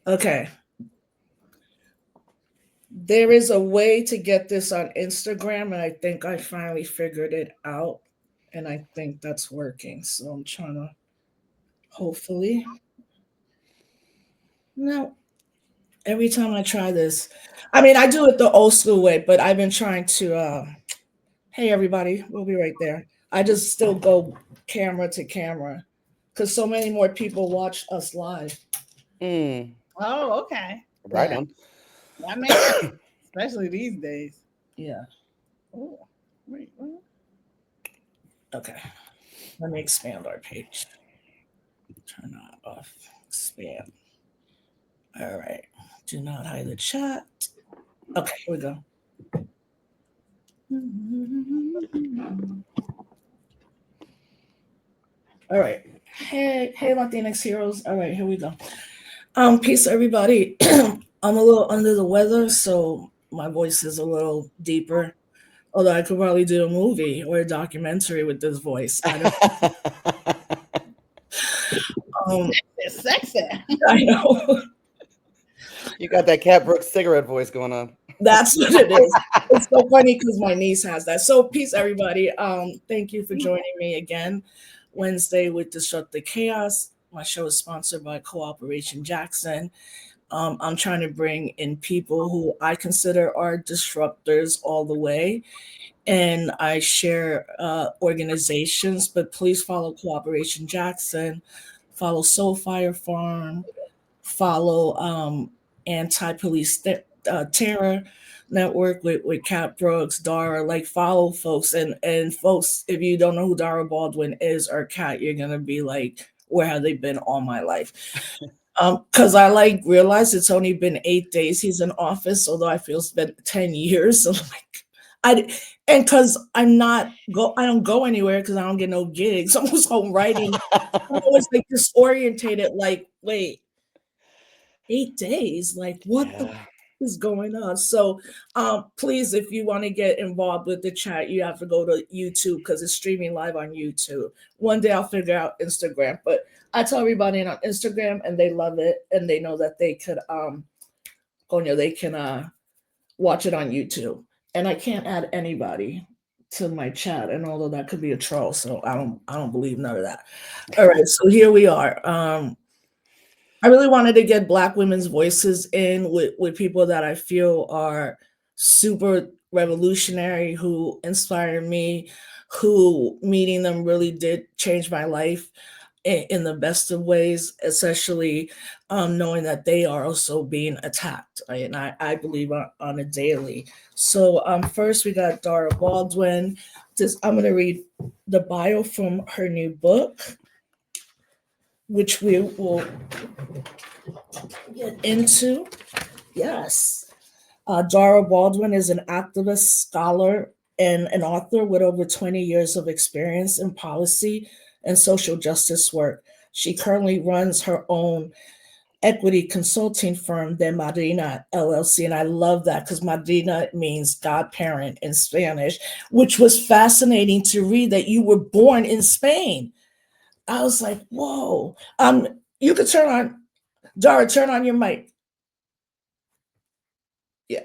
Okay. There is a way to get this on Instagram, and I think I finally figured it out. And I think that's working. So I'm trying to hopefully. No, every time I try this, I mean, I do it the old school way, but I've been trying to, hey, everybody, we'll be right there. I just still go camera to camera because so many more people watch us live. Mm, Oh, okay. right Yeah. on. That makes sense, especially these days. Yeah. Oh, wait, what? Okay. Let me expand our page. Turn that off. Expand. All right. Do not hide the chat. Okay, here we go. All right. Hey, Latinx heroes. All right, here we go. Peace, everybody. I'm a little under the weather, so my voice is a little deeper. Although I could probably do a movie or a documentary with this voice. I don't. Um, It's sexy. I know. You got that Cat Brooks cigarette voice going on. That's what it is. It's so funny because my niece has that. So peace, everybody. Thank you for joining me again Wednesday with Disrupt the Chaos. My show is sponsored by Cooperation Jackson. I'm trying to bring in people who I consider are disruptors all the way, and I share organizations. But please follow Cooperation Jackson, follow Soul Fire Farm, follow Anti-Police Terror Network with Cat Brooks, Dara. Like follow folks, and folks, if you don't know who Dara Baldwin is or Cat, you're gonna be like, where have they been all my life? Because I like realize it's only been 8 days he's in office, although I feel it's been 10 years. So like, I and because I don't go anywhere because I don't get no gigs. I'm always home writing. I'm always like disorientated. Like, wait, 8 days? Like, what the Yeah. is going on? So, please, if you want to get involved with the chat, you have to go to YouTube because it's streaming live on YouTube. One day I'll figure out Instagram, but I tell everybody on Instagram and they love it and they know that they could they can watch it on YouTube. And I can't add anybody to my chat, and although that could be a troll, so I don't believe none of that. All right, so here we are. I really wanted to get Black women's voices in with people that I feel are super revolutionary, who inspire me, who meeting them really did change my life in the best of ways, especially knowing that they are also being attacked. Right? And I believe on a daily. So first we got Dara Baldwin. I'm going to read the bio from her new book, which we will get into. Yes. Dara Baldwin is an activist, scholar, and an author with over 20 years of experience in policy and social justice work. She currently runs her own equity consulting firm, De Madrina LLC. And I love that because Madrina means godparent in Spanish, which was fascinating to read that you were born in Spain. I was like, whoa. You could turn on, Dara, turn on your mic. Yeah.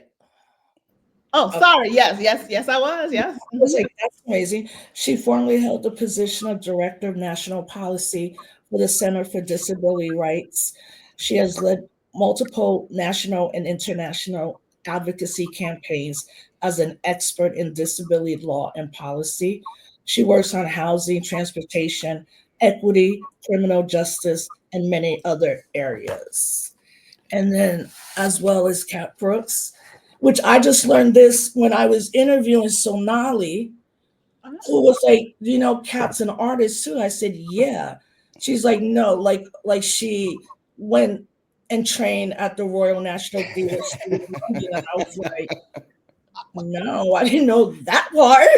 Oh, sorry. Yes, yes, yes, I was. Yes. I was like, that's amazing. She formerly held the position of Director of National Policy for the Center for Disability Rights. She has led multiple national and international advocacy campaigns as an expert in disability law and policy. She works on housing, transportation, equity, criminal justice, and many other areas. And then, as well as Cat Brooks, which I just learned this when I was interviewing Sonali, who was like, Cat's an artist too. I said, yeah. She's like, no, like she went and trained at the Royal National Theatre School in London. And I was like, no, I didn't know that part.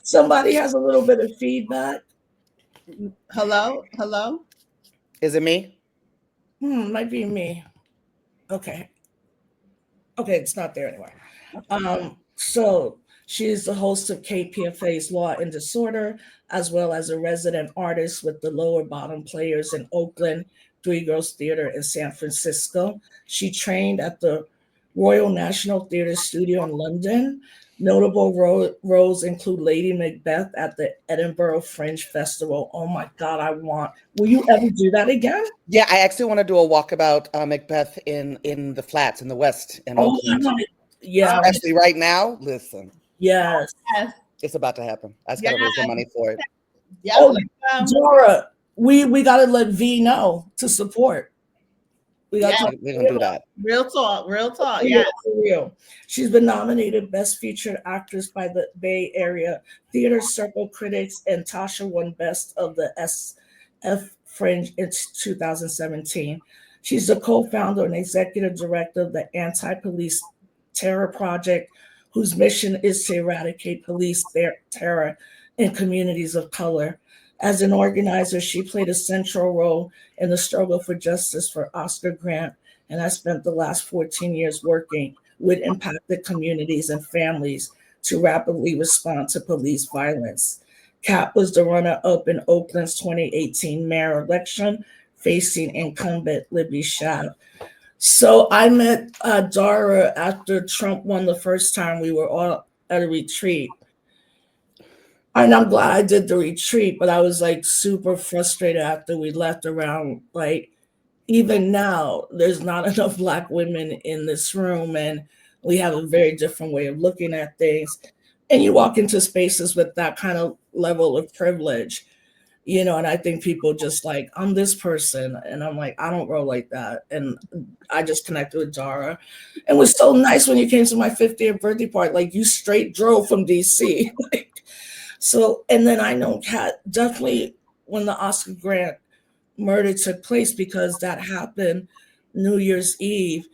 Somebody has a little bit of feedback. Hello, hello. Is it me? Might be me. Okay. Okay, it's not there anymore. So she is the host of KPFA's Law and Disorder, as well as a resident artist with the Lower Bottom Players in Oakland, Three Girls Theater in San Francisco. She trained at the Royal National Theatre Studio in London. Notable roles include Lady Macbeth at the Edinburgh Fringe Festival. Oh my God, will you ever do that again? Yeah, I actually want to do a walkabout Macbeth in the flats in the West in Oh, I Oakland. want it. Yeah, Especially right now. Listen, yes. Yes. it's about to happen. I just Yes. got to raise the money for it. Yep. Oh, Dara, we gotta let V know to support. We got to Yes. talk. We're gonna do that. Real talk. Real talk. For Yes. real. She's been nominated Best Featured Actress by the Bay Area Theater Circle Critics, and Tasha won Best of the SF Fringe in 2017. She's the co-founder and executive director of the Anti-Police Terror Project, whose mission is to eradicate police terror in communities of color. As an organizer, she played a central role in the struggle for justice for Oscar Grant, and I spent the last 14 years working with impacted communities and families to rapidly respond to police violence. Kat was the runner-up in Oakland's 2018 mayor election, facing incumbent Libby Schaaf. So I met Dara after Trump won the first time. We were all at a retreat. And I'm glad I did the retreat, but I was like super frustrated after we left around like, even now, there's not enough Black women in this room, and we have a very different way of looking at things. And you walk into spaces with that kind of level of privilege, and I think people just like, I'm this person, and I'm like, I don't roll like that. And I just connected with Dara. And it was so nice when you came to my 50th birthday party, like you straight drove from DC. So, and then I know Kat definitely when the Oscar Grant murder took place, because that happened New Year's Eve,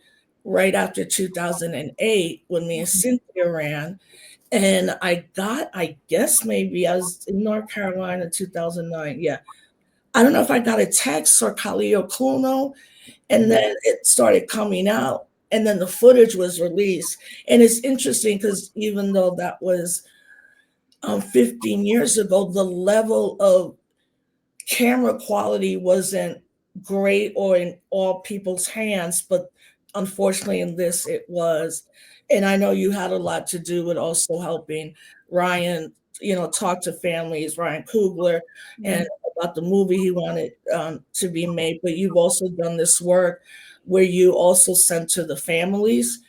right after 2008 when me and Cynthia ran. And I guess maybe I was in North Carolina in 2009. Yeah. I don't know if I got a text or Khalil Kuno, and then it started coming out. And then the footage was released. And it's interesting because even though that was 15 years ago, the level of camera quality wasn't great or in all people's hands, but unfortunately in this it was. And I know you had a lot to do with also helping Ryan, talk to families, Ryan Coogler, and about the movie he wanted to be made. But you've also done this work where you also sent to the families.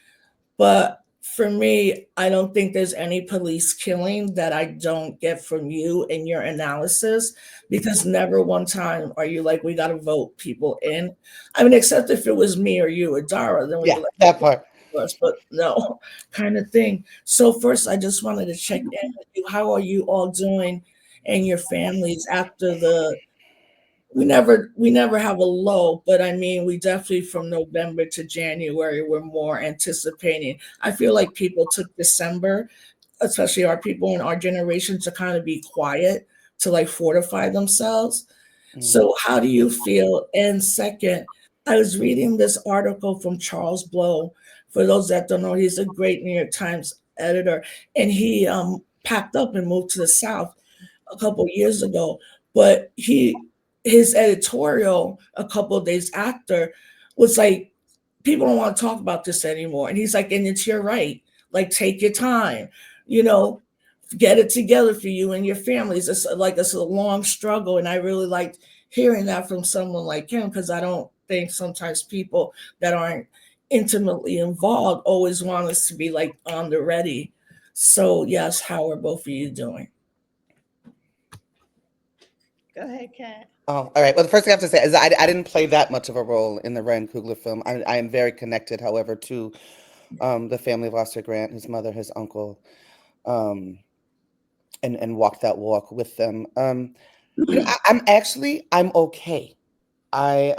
But for me, I don't think there's any police killing that I don't get from you and your analysis, because never one time are you like, we got to vote people in. I mean, except if it was me or you or Dara, then we'd Yeah, be like, that part. us, but no, kind of thing. So first, I just wanted to check in with you. How are you all doing and your families after we never have a low, but I mean, we definitely from November to January, we're more anticipating. I feel like people took December, especially our people in our generation, to kind of be quiet, to like fortify themselves. So how do you feel? And second, I was reading this article from Charles Blow. For those that don't know, he's a great New York Times editor, and he packed up and moved to the South a couple years ago. But his editorial a couple of days after was like, people don't want to talk about this anymore. And he's like, and it's your right. Like, take your time, you know, get it together for you and your families. It's a long struggle. And I really liked hearing that from someone like him, because I don't think sometimes people that aren't intimately involved always want us to be like on the ready. So yes, how are both of you doing? Go ahead, Kat. Oh, all right. Well, the first thing I have to say is I didn't play that much of a role in the Ryan Coogler film. I am very connected, however, to the family of Oscar Grant, his mother, his uncle, um, and walked that walk with them. I'm okay. I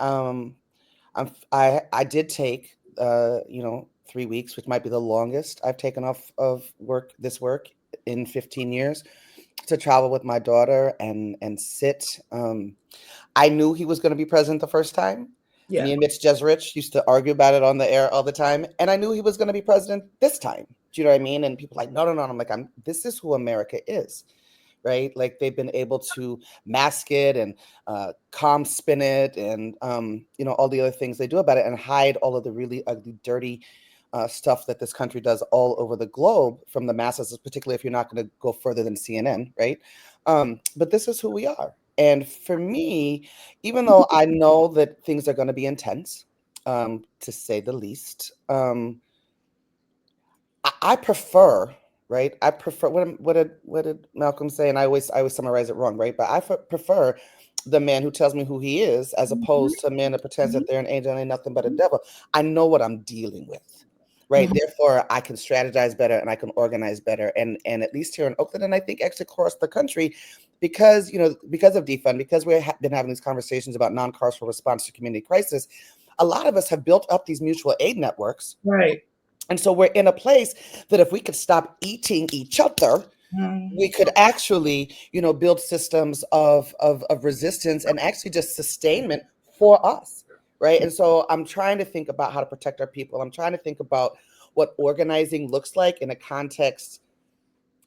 I did take 3 weeks, which might be the longest I've taken off of work in 15 years, to travel with my daughter and sit. I knew he was going to be president the first time. Yeah. Me and Mitch Jeserich used to argue about it on the air all the time, and I knew he was going to be president this time. Do you know what I mean? And people like, no. I'm like, this is who America is, right? Like they've been able to mask it and calm spin it and, all the other things they do about it and hide all of the really ugly, dirty stuff that this country does all over the globe from the masses, particularly if you're not going to go further than CNN, right? But this is who we are. And for me, even though I know that things are going to be intense, to say the least, I prefer, right? I prefer what did Malcolm say? And I always summarize it wrong, right? But I prefer the man who tells me who he is, as opposed to a man that pretends that they're an angel and ain't nothing but a devil. I know what I'm dealing with, right? Therefore, I can strategize better and I can organize better. And at least here in Oakland, and I think actually across the country, because because of defund, because we've been having these conversations about non-carceral response to community crisis, a lot of us have built up these mutual aid networks. Right. And so we're in a place that if we could stop eating each other, we could actually, build systems of resistance and actually just sustainment for us, right? And so I'm trying to think about how to protect our people. I'm trying to think about what organizing looks like in a context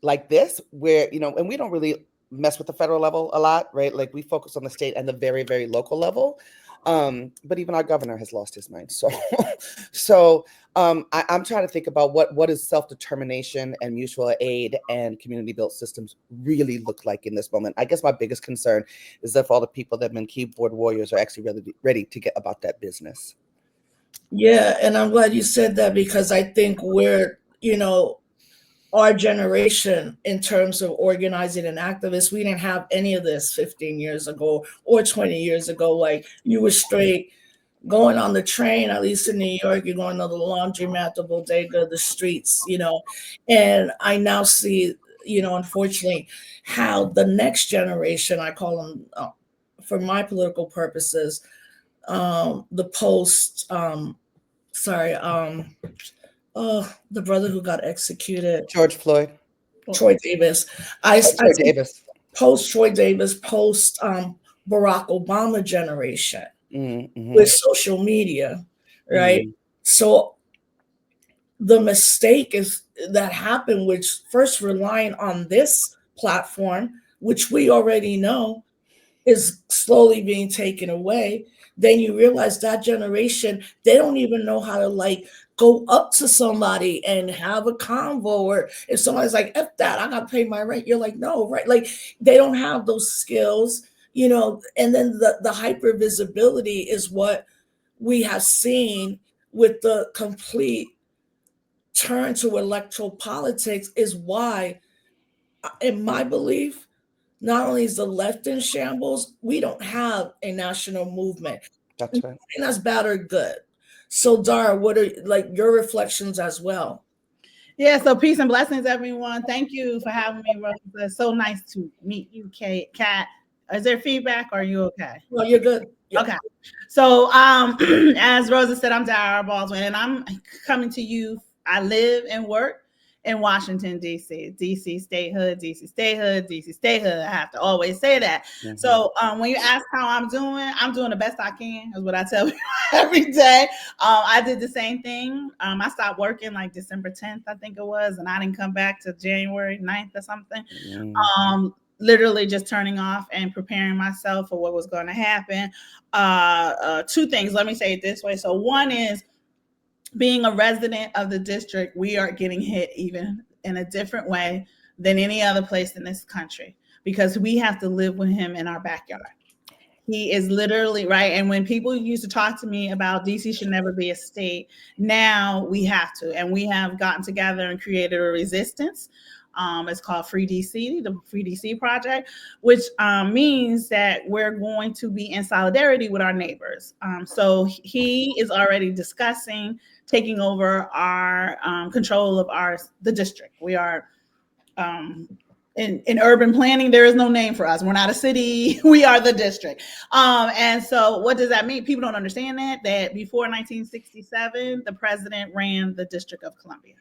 like this, where, and we don't really mess with the federal level a lot, right? Like we focus on the state and the very, very local level. But even our governor has lost his mind. So I'm trying to think about what is self-determination and mutual aid and community-built systems really look like in this moment. I guess my biggest concern is that for all the people that have been keyboard warriors are actually ready to get about that business. Yeah, and I'm glad you said that, because I think we're, our generation, in terms of organizing and activists, we didn't have any of this 15 years ago or 20 years ago. Like, you were straight going on the train, at least in New York, you're going to the laundromat, the bodega, the streets, and I now see, unfortunately, how the next generation, I call them, for my political purposes, the post, the brother who got executed, George Floyd. Troy Davis. Troy Davis. Post Troy Davis, post Barack Obama generation, Mm-hmm. with social media, right? Mm-hmm. So the mistake is that happened, which first relying on this platform, which we already know is slowly being taken away. Then you realize that generation, they don't even know how to go up to somebody and have a convo, or if somebody's like, F that, I gotta pay my rent. You're like, no, right? Like, they don't have those skills, and then the hyper visibility is what we have seen with the complete turn to electoral politics, is why, in my belief, not only is the left in shambles, we don't have a national movement. That's right. And that's bad or good. So, Dara, what are your reflections as well? Yeah, so peace and blessings, everyone. Thank you for having me, Rosa. So nice to meet you, Kat. Is there feedback? Or are you okay? No, you're good. Yeah. Okay. So, as Rosa said, I'm Dara Baldwin, and I'm coming to you. I live and work in Washington, D.C. D.C. statehood, D.C. statehood, D.C. statehood. I have to always say that. Mm-hmm. So when you ask how I'm doing the best I can, is what I tell you every day. I did the same thing. I stopped working like December 10th, I think it was, and I didn't come back to January 9th or something. Mm-hmm. Literally just turning off and preparing myself for what was going to happen. Two things, let me say it this way. So one is, being a resident of the district, we are getting hit even in a different way than any other place in this country, because we have to live with him in our backyard. He is literally, right? And when people used to talk to me about DC should never be a state, now we have to. And we have gotten together and created a resistance. It's called Free DC, the Free DC Project, which means that we're going to be in solidarity with our neighbors. So he is already discussing taking over our control of the district. We are in urban planning, there is no name for us. We're not a city. We are the district. And so what does that mean? People don't understand that before 1967, the president ran the District of Columbia.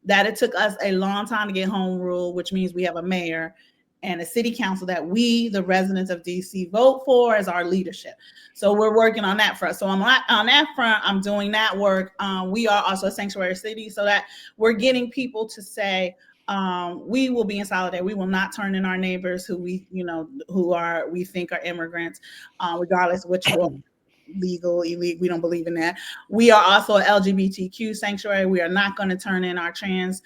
That it took us a long time to get home rule, which means we have a mayor and a city council that we, the residents of DC, vote for as our leadership. So we're working on that front. So on that front, I'm doing that work. We are also a sanctuary city, so that we're getting people to say, we will be in solidarity. We will not turn in our neighbors who we think are immigrants, regardless of which one, legal, illegal. We don't believe in that. We are also an LGBTQ sanctuary. We are not going to turn in our trans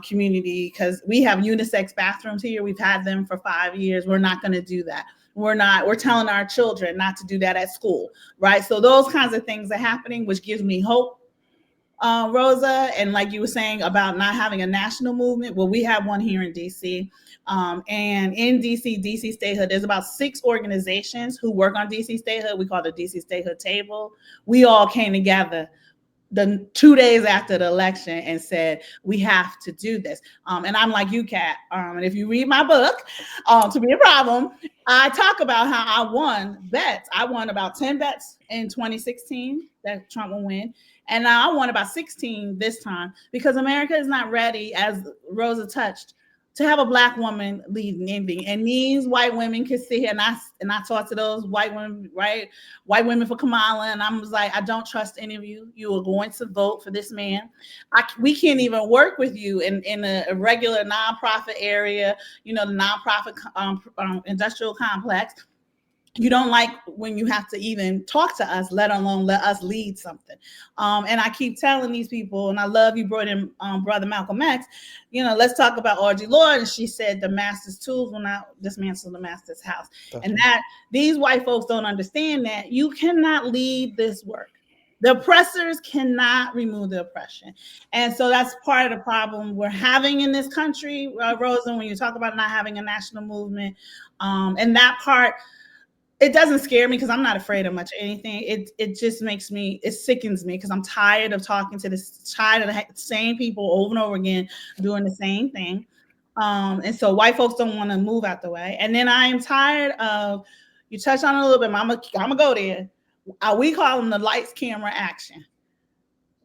community because we have unisex bathrooms here. We've had them for 5 years. We're not going to do that. We're telling our children not to do that at school, right? So those kinds of things are happening, which gives me hope, Rosa. And like you were saying about not having a national movement, well, we have one here in DC. And in DC Statehood, there's about 6 organizations who work on DC Statehood. We call it the DC Statehood Table. We all came together the 2 days after the election and said, we have to do this. And I'm like you, Kat. And if you read my book, To Be a Problem, I talk about how I won bets. I won about 10 bets in 2016 that Trump will win. And now I won about 16 this time because America is not ready, as Rosa touched, to have a Black woman leading anything. And these white women can sit here, and I talked to those white women, right? White women for Kamala, and I was like, I don't trust any of you. You are going to vote for this man. We can't even work with you in a regular nonprofit area, the nonprofit industrial complex. You don't like when you have to even talk to us, let alone let us lead something. And I keep telling these people, and I love you brought in Brother Malcolm X, let's talk about Audre Lorde. And she said the master's tools will not dismantle the master's house. And that these white folks don't understand that you cannot lead this work. The oppressors cannot remove the oppression. And so that's part of the problem we're having in this country, Rosa, when you talk about not having a national movement. And that part, it doesn't scare me because I'm not afraid of much anything. It just it sickens me because I'm tired of talking to the same people over and over again doing the same thing. And so white folks don't want to move out the way. And then I am tired of, you touched on it a little bit, I'm gonna go there. We call them the lights, camera, action.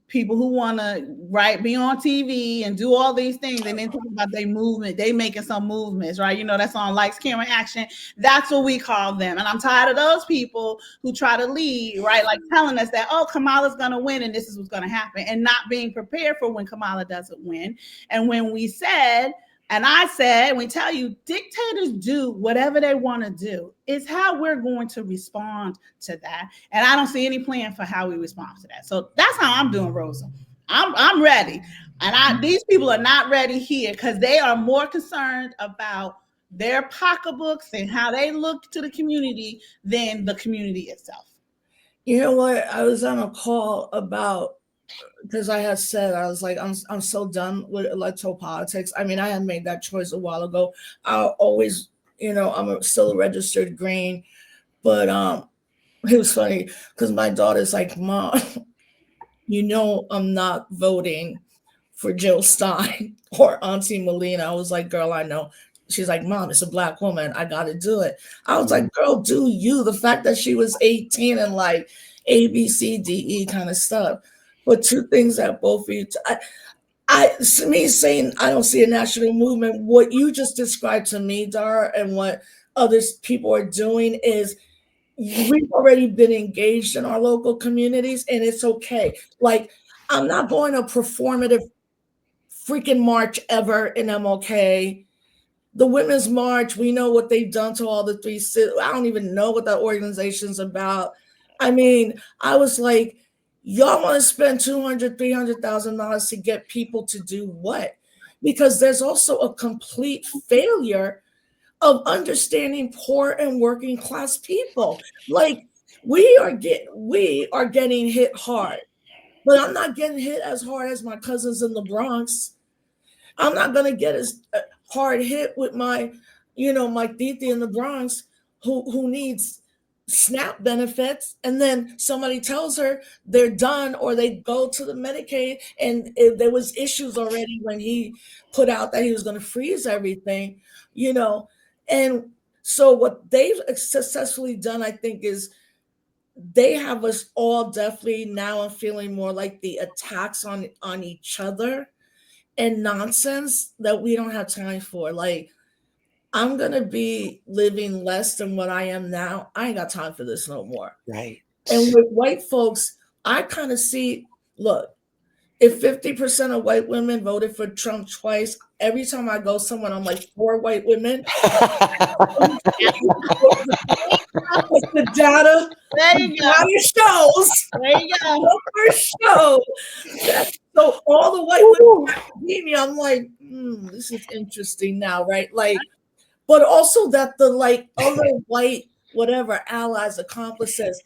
People who want to be on TV and do all these things and then talk about their movement, they making some movements, right? That's on lights, camera, action. That's what we call them. And I'm tired of those people who try to lead, right? Like telling us that, oh, Kamala's going to win and this is what's going to happen, and not being prepared for when Kamala doesn't win. And when we said, and I said, we tell you, dictators do whatever they want to do. It's how we're going to respond to that. And I don't see any plan for how we respond to that. So that's how I'm doing, Rosa. I'm ready. And these people are not ready here because they are more concerned about their pocketbooks and how they look to the community than the community itself. You know what? I was on a call about, because I had said, I was like, I'm so done with electoral politics. I mean, I had made that choice a while ago. I always, I'm still a registered Green, but it was funny because my daughter's like, Mom, I'm not voting for Jill Stein or Auntie Melina. I was like, girl, I know. She's like, Mom, it's a Black woman. I got to do it. I was like, girl, do you. The fact that she was 18 and like A, B, C, D, E kind of stuff. But two things that both of you, me saying I don't see a national movement, what you just described to me, Dara, and what other people are doing is we've already been engaged in our local communities, and it's okay. Like, I'm not going to performative freaking march ever in MLK. The Women's March, we know what they've done to all the 3 cities. I don't even know what that organization's about. I mean, I was like, y'all want to spend $200,000, $300,000 to get people to do what? Because there's also a complete failure of understanding poor and working class people. Like we are getting hit hard, but I'm not getting hit as hard as my cousins in the Bronx. I'm not going to get as hard hit with my titi in the Bronx who needs SNAP benefits, and then somebody tells her they're done, or they go to the Medicaid, and there was issues already when he put out that he was going to freeze everything, and so what they've successfully done, I think, is they have us all definitely now. I'm feeling more like the attacks on each other and nonsense that we don't have time for. Like, I'm going to be living less than what I am now. I ain't got time for this no more. Right. And with white folks, I kind of see, look, if 50% of white women voted for Trump twice, every time I go somewhere, I'm like, 4 white women. The data, There you go. shows, There you go. numbers show that. So all the white women beat me. I'm like, this is interesting now, right? Like, but also that the like other white whatever allies, accomplices,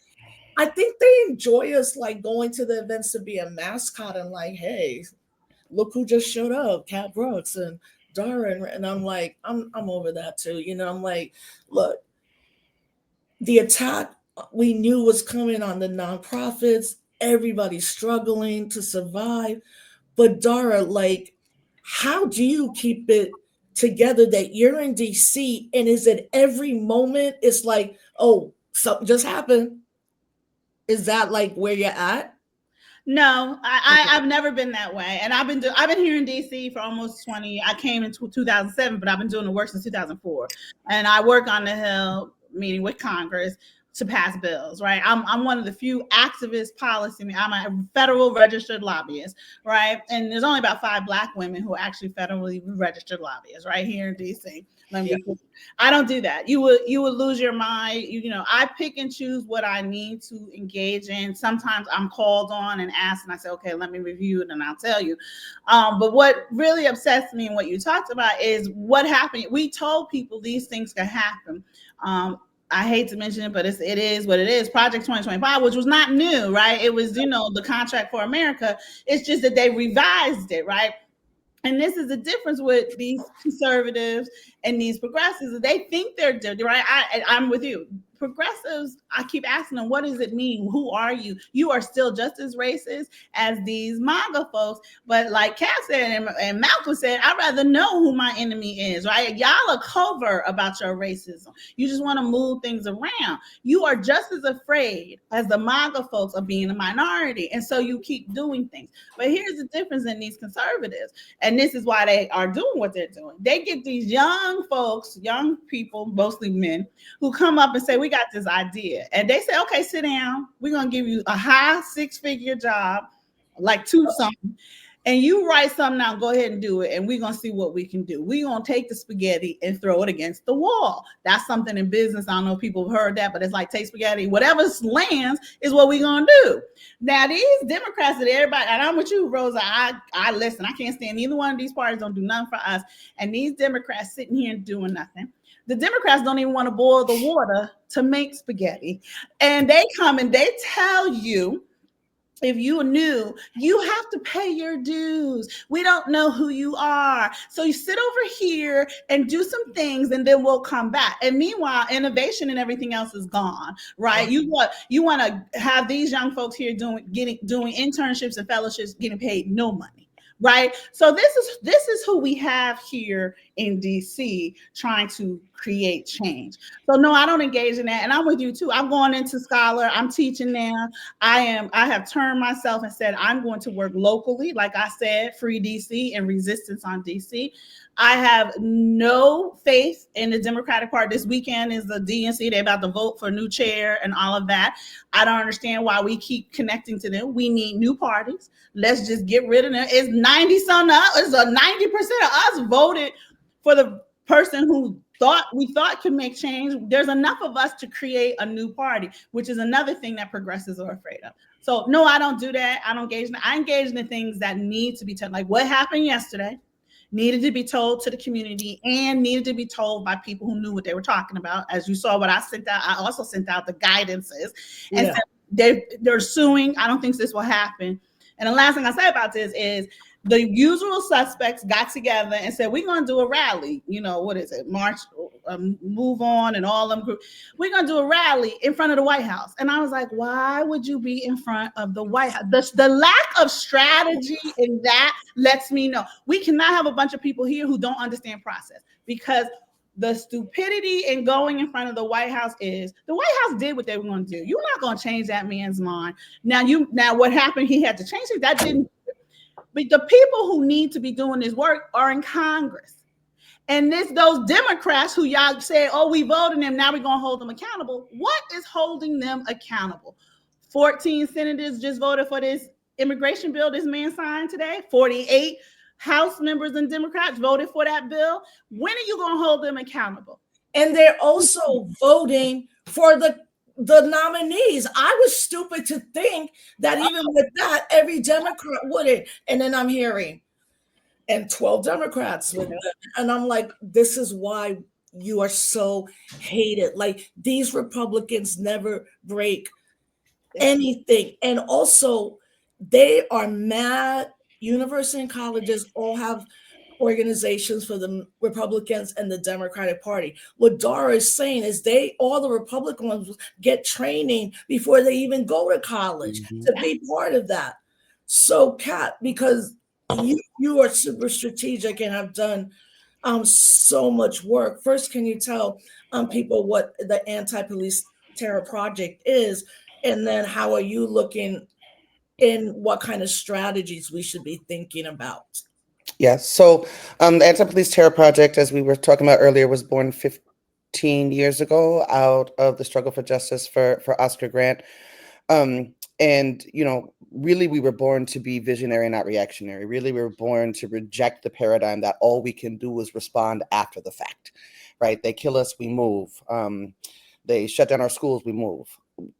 I think they enjoy us like going to the events to be a mascot and like, hey, look who just showed up, Cat Brooks and Dara, and I'm like, I'm over that too. You know, I'm like, look, the attack we knew was coming on the nonprofits. Everybody's struggling to survive. But Dara, like, how do you keep it together that you're in DC and is it every moment it's like, oh, something just happened? Is that like where you're at? No, I've never been that way, and I've been here in DC for almost 20. I came in 2007, but I've been doing the work since 2004, and I work on the Hill, meeting with Congress to pass bills. Right, I'm one of the few activist policy. I'm a federal registered lobbyist, right, and there's only about 5 Black women who are actually federally registered lobbyists right here in DC. I don't do that. You would lose your mind. You know, I pick and choose what I need to engage in. Sometimes I'm called on and asked, and I say, okay, let me review it, and I'll tell you. But what really upsets me and what you talked about is what happened. We told people these things could happen. I hate to mention it, but it is what it is. Project 2025, which was not new, right? It was, the Contract for America. It's just that they revised it, right? And this is the difference with these conservatives and these progressives. They think they're right. I'm with you. Progressives, I keep asking them, what does it mean? Who are you? You are still just as racist as these MAGA folks. But like Kat said and Malcolm said, I'd rather know who my enemy is, right? Y'all are covert about your racism. You just want to move things around. You are just as afraid as the MAGA folks of being a minority. And so you keep doing things. But here's the difference in these conservatives. And this is why they are doing what they're doing. They get these young folks, young people, mostly men, who come up and say, we got this idea. And they say, okay, sit down. We're going to give you a high 6-figure job, like 2 something. And you write something out, go ahead and do it. And we're going to see what we can do. We're going to take the spaghetti and throw it against the wall. That's something in business. I don't know if people have heard that, but it's like take spaghetti. Whatever lands is what we're going to do. Now, these Democrats that everybody, and I'm with you, Rosa, I listen. I can't stand either one of these parties. Don't do nothing for us. And these Democrats sitting here and doing nothing. The Democrats don't even want to boil the water to make spaghetti. And they come and they tell you, if you knew, you have to pay your dues. We don't know who you are. So you sit over here and do some things and then we'll come back. And meanwhile, innovation and everything else is gone, right? You want to have these young folks here doing internships and fellowships, getting paid no money. Right. So this is who we have here in DC trying to create change. So no, I don't engage in that. And I'm with you too. I'm going into Scholar. I'm teaching now. I have turned myself and said, I'm going to work locally. Like I said, free DC and resistance on DC. I have no faith in the Democratic Party. This weekend is the DNC. They're about to vote for a new chair and all of that. I don't understand why we keep connecting to them. We need new parties. Let's just get rid of them. It's 90-something. It's 90% of us voted for the person who we thought could make change. There's enough of us to create a new party, which is another thing that progressives are afraid of. So no, I don't do that. I engage in the things that need to be told. Like what happened yesterday needed to be told to the community and needed to be told by people who knew what they were talking about. As you saw what I sent out, I also sent out the guidances and said they're suing. I don't think this will happen. And the last thing I say about this is the usual suspects got together and said, we're going to do a rally. What is it? March, Move On and all them groups. We're going to do a rally in front of the White House. And I was like, why would you be in front of the White House? The lack of strategy in that lets me know we cannot have a bunch of people here who don't understand process, because the stupidity in going in front of the White House is the White House did what they were going to do. You're not going to change that man's mind. Now what happened? He had to change it. That didn't. But the people who need to be doing this work are in Congress. And those Democrats who y'all say, oh, we voted them, now we're going to hold them accountable. What is holding them accountable? 14 senators just voted for this immigration bill this man signed today. 48 House members and Democrats voted for that bill. When are you going to hold them accountable? And they're also voting for the nominees. I was stupid to think that even with that, every Democrat wouldn't. And then I'm hearing, and 12 Democrats with them. And I'm like, this is why you are so hated. Like, these Republicans never break anything. And also, they are mad. University and colleges all have organizations for the Republicans and the Democratic Party. What Dara is saying is all the Republicans get training before they even go to college to be part of that. So, Kat, because you are super strategic and have done so much work. First, can you tell people what the Anti-Police Terror Project is, and then how are you looking in what kind of strategies we should be thinking about? Yes. So the Anti-Police Terror Project, as we were talking about earlier, was born 15 years ago out of the struggle for justice for Oscar Grant. And, really we were born to be visionary, not reactionary. Really, we were born to reject the paradigm that all we can do is respond after the fact, right? They kill us, we move. They shut down our schools, we move.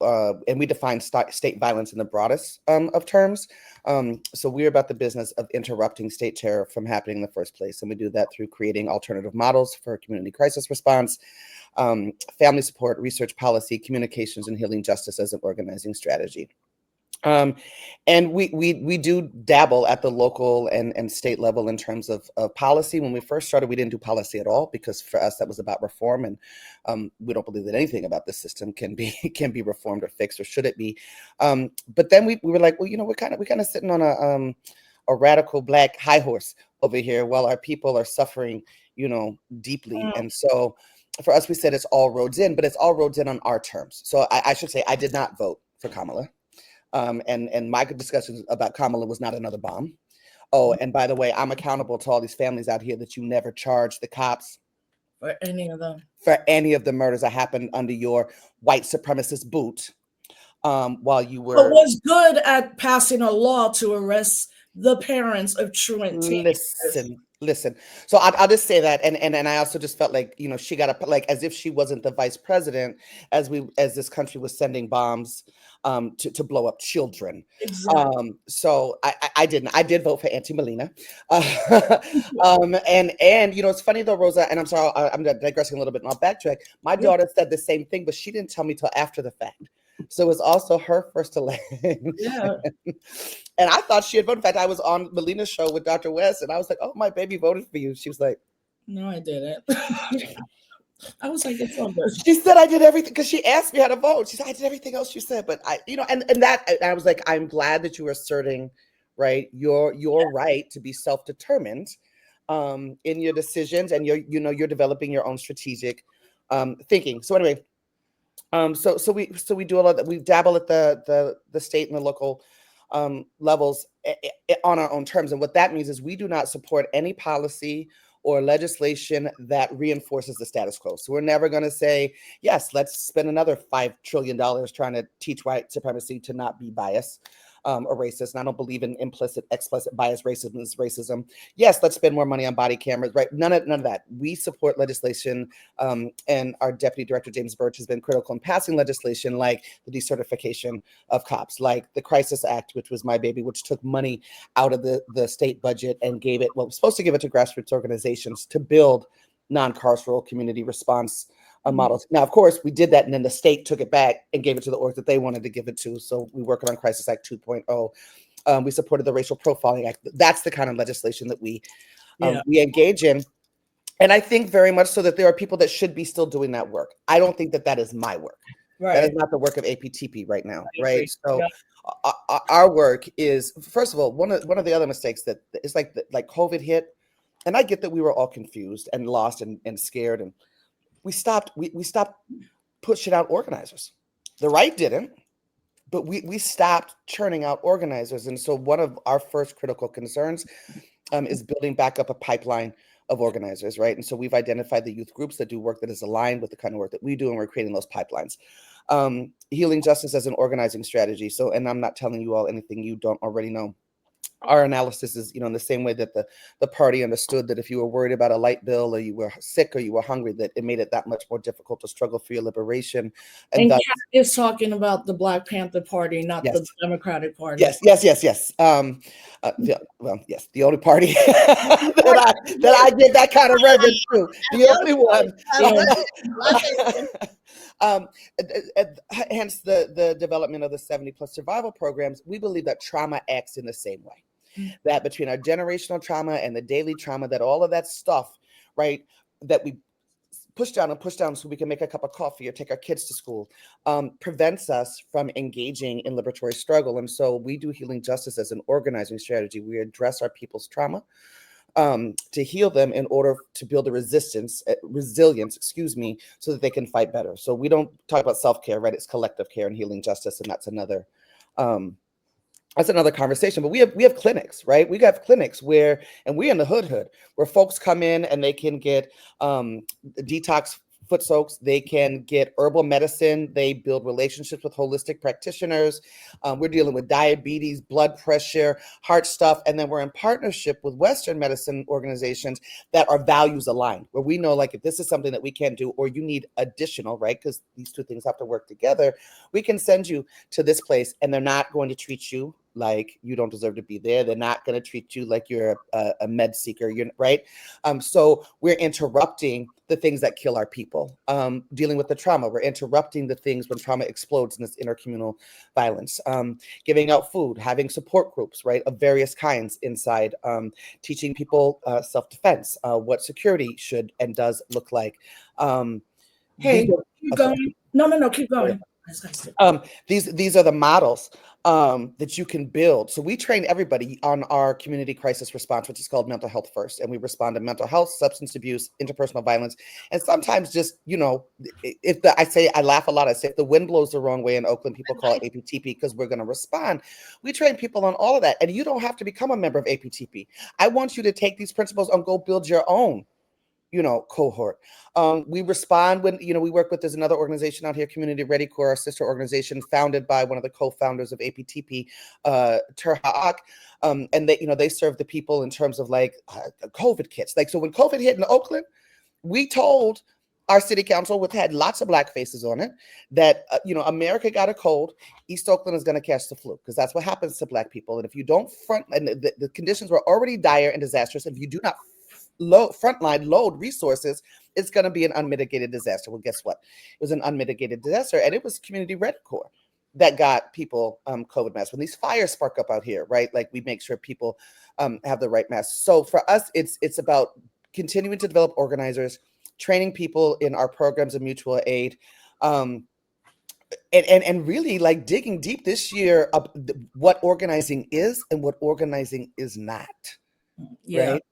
And we define state violence in the broadest of terms. So we're about the business of interrupting state terror from happening in the first place. And we do that through creating alternative models for community crisis response, family support, research policy, communications, and healing justice as an organizing strategy. And we do dabble at the local and state level in terms of policy. When we first started, we didn't do policy at all, because for us that was about reform, and we don't believe that anything about this system can be reformed or fixed, or should it be. But then we were like, well, we're kind of sitting on a radical Black high horse over here while our people are suffering, deeply. And so for us, we said it's all roads in, but it's all roads in on our terms. So I should say I did not vote for Kamala. And my discussions about Kamala was not another bomb. Oh, and by the way, I'm accountable to all these families out here that you never charged the cops for any of them, for any of the murders that happened under your white supremacist boot, while you were. But was good at passing a law to arrest the parents of truant teenagers. Listen. So I'll just say that, and I also just felt like she got as if she wasn't the vice president as this country was sending bombs to blow up children. Exactly. So I did vote for Auntie Melina. And it's funny though, Rosa, and I'm sorry, I'm digressing a little bit and I'll backtrack. My daughter said the same thing, but she didn't tell me till after the fact. So it was also her first election. Yeah. And I thought she had voted. In fact, I was on Melina's show with Dr. West, and I was like, oh, my baby voted for you. She was like, no, I didn't. I was like, it's all good. She said I did everything, because she asked me how to vote. She said I did everything else you said, but I was like, I'm glad that you were asserting, right, your right to be self-determined in your decisions, and you're developing your own strategic thinking. So anyway, so we do a lot of that. We dabble at the state and the local levels on our own terms, and what that means is we do not support any policy or legislation that reinforces the status quo. So we're never going to say, yes, let's spend another $5 trillion trying to teach white supremacy to not be biased or racist. And I don't believe in implicit, explicit bias racism is racism. Yes, let's spend more money on body cameras, right? None of that. We support legislation, and our Deputy Director, James Birch, has been critical in passing legislation like the decertification of cops, like the Crisis Act, which was my baby, which took money out of the state budget and gave it, was supposed to give it to grassroots organizations to build non-carceral community response models. Now, of course, we did that, and then the state took it back and gave it to the orgs that they wanted to give it to. So we working on Crisis Act 2.0. We supported the Racial Profiling Act. That's the kind of legislation that we engage in. And I think very much so that there are people that should be still doing that work. I don't think that is my work. Right. That is not the work of APTP right now, right? So our work is, first of all, one of the other mistakes that is like COVID hit, and I get that we were all confused and lost and scared, and we stopped pushing out organizers. The right didn't, but we stopped churning out organizers. And so one of our first critical concerns is building back up a pipeline of organizers, right? And so we've identified the youth groups that do work that is aligned with the kind of work that we do, and we're creating those pipelines. Healing justice as an organizing strategy. So, and I'm not telling you all anything you don't already know. Our analysis is, in the same way that the party understood that if you were worried about a light bill, or you were sick, or you were hungry, that it made it that much more difficult to struggle for your liberation. And Kat is talking about the Black Panther Party, not Yes. the Democratic Party. Yes. Yes. The only party that I give that kind of reverence to, the only one. Hence the development of the 70 plus survival programs. We believe that trauma acts in the same way. That between our generational trauma and the daily trauma, that all of that stuff, right, that we push down so we can make a cup of coffee or take our kids to school, prevents us from engaging in liberatory struggle. And so we do healing justice as an organizing strategy. We address our people's trauma to heal them in order to build a resilience, so that they can fight better. So we don't talk about self-care, right? It's collective care and healing justice, and that's another conversation. But we have clinics, right? We have clinics where, and we're in the hood, where folks come in and they can get detox foot soaks, they can get herbal medicine, they build relationships with holistic practitioners. We're dealing with diabetes, blood pressure, heart stuff, and then we're in partnership with Western medicine organizations that are values aligned, where we know, like, if this is something that we can't do, or you need additional, right, because these two things have to work together, we can send you to this place, and they're not going to treat you like you don't deserve to be there. They're not going to treat you like you're a med seeker, right? So we're interrupting the things that kill our people, dealing with the trauma. We're interrupting the things when trauma explodes in this intercommunal violence, giving out food, having support groups, right, of various kinds inside, teaching people self-defense, what security should and does look like. Hey, keep going. No, keep going. These are the models that you can build. So we train everybody on our community crisis response, which is called Mental Health First. And we respond to mental health, substance abuse, interpersonal violence. And sometimes just, I laugh a lot. I say, if the wind blows the wrong way in Oakland, people call it APTP because we're going to respond. We train people on all of that. And you don't have to become a member of APTP. I want you to take these principles and go build your own cohort. We respond when, we work with, there's another organization out here, Community Ready Corps, our sister organization, founded by one of the co-founders of APTP, Terhaak. And they serve the people in terms of COVID kits. So when COVID hit in Oakland, we told our city council, which had lots of Black faces on it, that, America got a cold, East Oakland is going to catch the flu, because that's what happens to Black people. And if you don't and the conditions were already dire and disastrous, if you do not frontline load resources, it's going to be an unmitigated disaster. Well, guess what? It was an unmitigated disaster, and it was Community Red Corps that got people COVID masks. When these fires spark up out here, right? We make sure people have the right masks. So for us, it's about continuing to develop organizers, training people in our programs of mutual aid, and really digging deep this year of what organizing is and what organizing is not. Yeah. Right.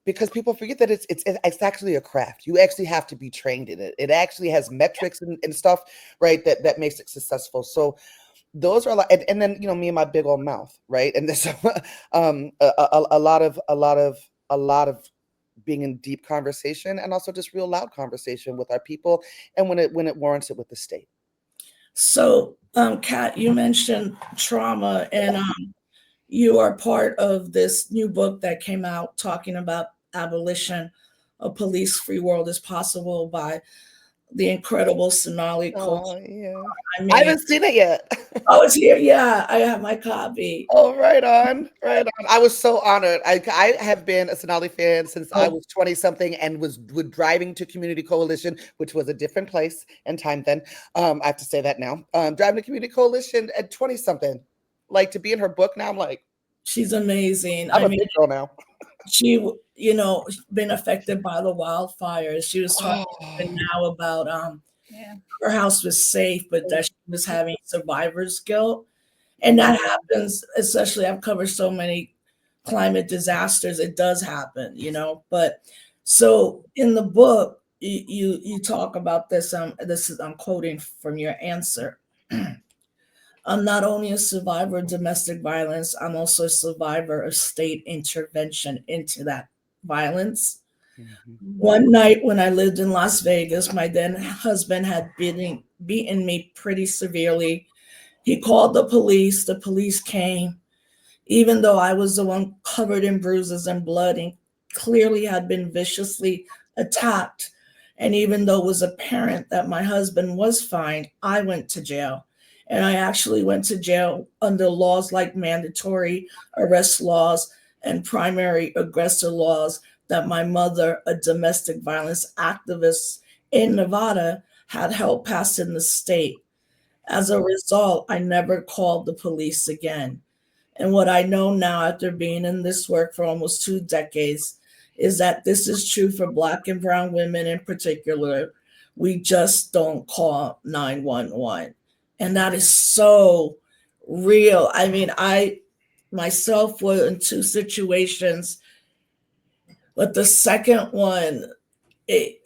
Because people forget that it's actually a craft. You actually have to be trained in it. It actually has metrics and stuff, right, that makes it successful. So those are and then me and my big old mouth, right? And there's a lot of being in deep conversation, and also just real loud conversation with our people, and when it warrants it, with the state. So, Kat, you mentioned trauma, and you are part of this new book that came out talking about abolition. A police-free world is possible, by the incredible Sonali Cole. Oh, yeah. I haven't seen it yet. Oh, it's here. Yeah, I have my copy. Oh, right on. I was so honored. I have been a Sonali fan since I was 20-something, and was driving to Community Coalition, which was a different place and time then. I have to say that now. Driving to Community Coalition at 20-something. To be in her book now, I'm like, she's amazing. I'm a big girl now. She, been affected by the wildfires. She was talking now about her house was safe, but that she was having survivor's guilt. And that happens, especially, I've covered so many climate disasters. It does happen, But so in the book, you talk about this. I'm quoting from your answer. I'm not only a survivor of domestic violence, I'm also a survivor of state intervention into that violence. Mhm. One night when I lived in Las Vegas, my then husband had beaten me pretty severely. He called the police. The police came, even though I was the one covered in bruises and blood and clearly had been viciously attacked. And even though it was apparent that my husband was fine, I went to jail. And I actually went to jail under laws like mandatory arrest laws and primary aggressor laws that my mother, a domestic violence activist in Nevada, had helped pass in the state. As a result, I never called the police again. And what I know now after being in this work for almost 2 decades is that this is true for Black and Brown women in particular. We just don't call 911. And that is so real. I mean, I myself was in 2 situations, but the second one, it,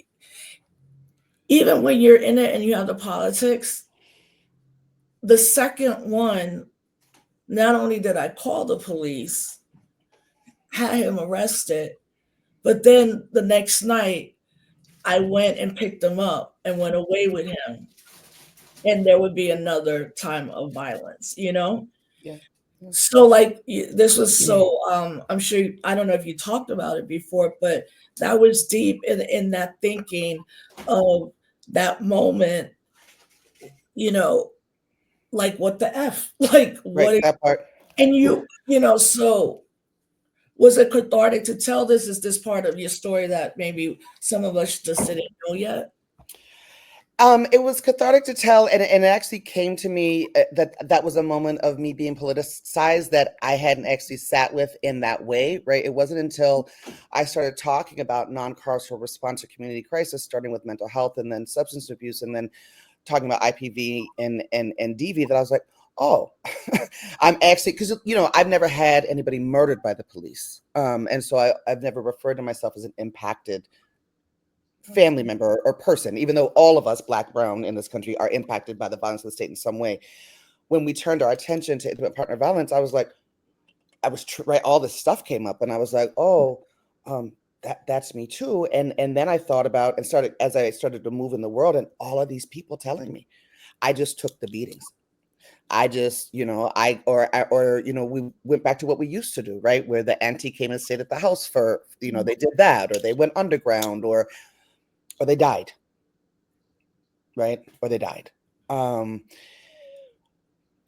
even when you're in it and you have the politics, the second one, not only did I call the police, had him arrested, but then the next night I went and picked him up and went away with him. And there would be another time of violence, you know? Yeah. Yeah. So like this was so I'm sure I don't know if you talked about it before, but that was deep in that thinking of that moment, you know, like what the F? Like Right. what That part. and so was it cathartic to tell this? Is this part of your story that maybe some of us just didn't know yet? It was cathartic to tell, and it actually came to me that was a moment of me being politicized that I hadn't actually sat with in that way, right? It wasn't until I started talking about non-carceral response to community crisis, starting with mental health and then substance abuse, and then talking about IPV and DV, that I was like, oh, I'm actually, because I've never had anybody murdered by the police, and so I've never referred to myself as an impacted family member or person, even though all of us, Black, brown in this country, are impacted by the violence of the state in some way. When we turned our attention to intimate partner violence, I was like, right, all this stuff came up, and I was like, oh, that's me too. And then I thought about and started as I started to move in the world, and all of these people telling me, I just took the beatings. I just, we went back to what we used to do, right? Where the auntie came and stayed at the house for, they did that, or they went underground, or they died, right? Or they died.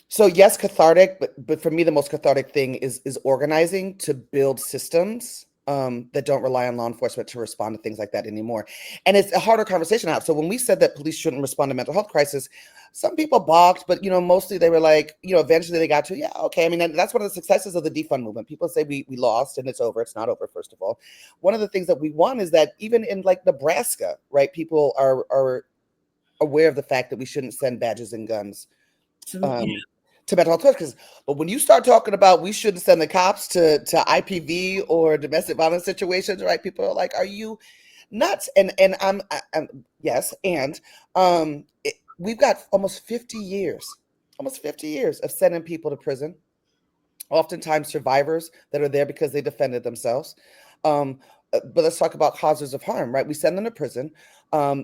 So yes, cathartic, but for me, the most cathartic thing is organizing to build systems that don't rely on law enforcement to respond to things like that anymore. And it's a harder conversation to have. So when we said that police shouldn't respond to mental health crisis, some people balked, but mostly they were like, eventually they got to, yeah, okay. I mean, that's one of the successes of the defund movement. People say we lost and it's over. It's not over, first of all. One of the things that we won is that even in like Nebraska, right, people are aware of the fact that we shouldn't send badges and guns to mental health workers. But when you start talking about we shouldn't send the cops to IPV or domestic violence situations, right, people are like, are you nuts? And I'm yes, and we've got almost 50 years of sending people to prison, oftentimes survivors that are there because they defended themselves. But let's talk about causes of harm, right? We send them to prison.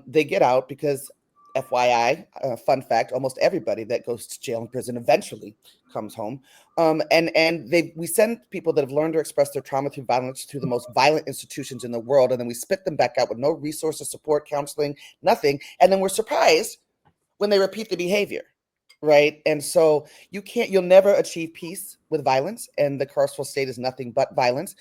They get out because, FYI, fun fact, almost everybody that goes to jail and prison eventually comes home. And we send people that have learned to express their trauma through violence to the most violent institutions in the world, and then we spit them back out with no resources, support, counseling, nothing. And then we're surprised when they repeat the behavior, right? And so you'll never achieve peace with violence, and the carceral state is nothing but violence.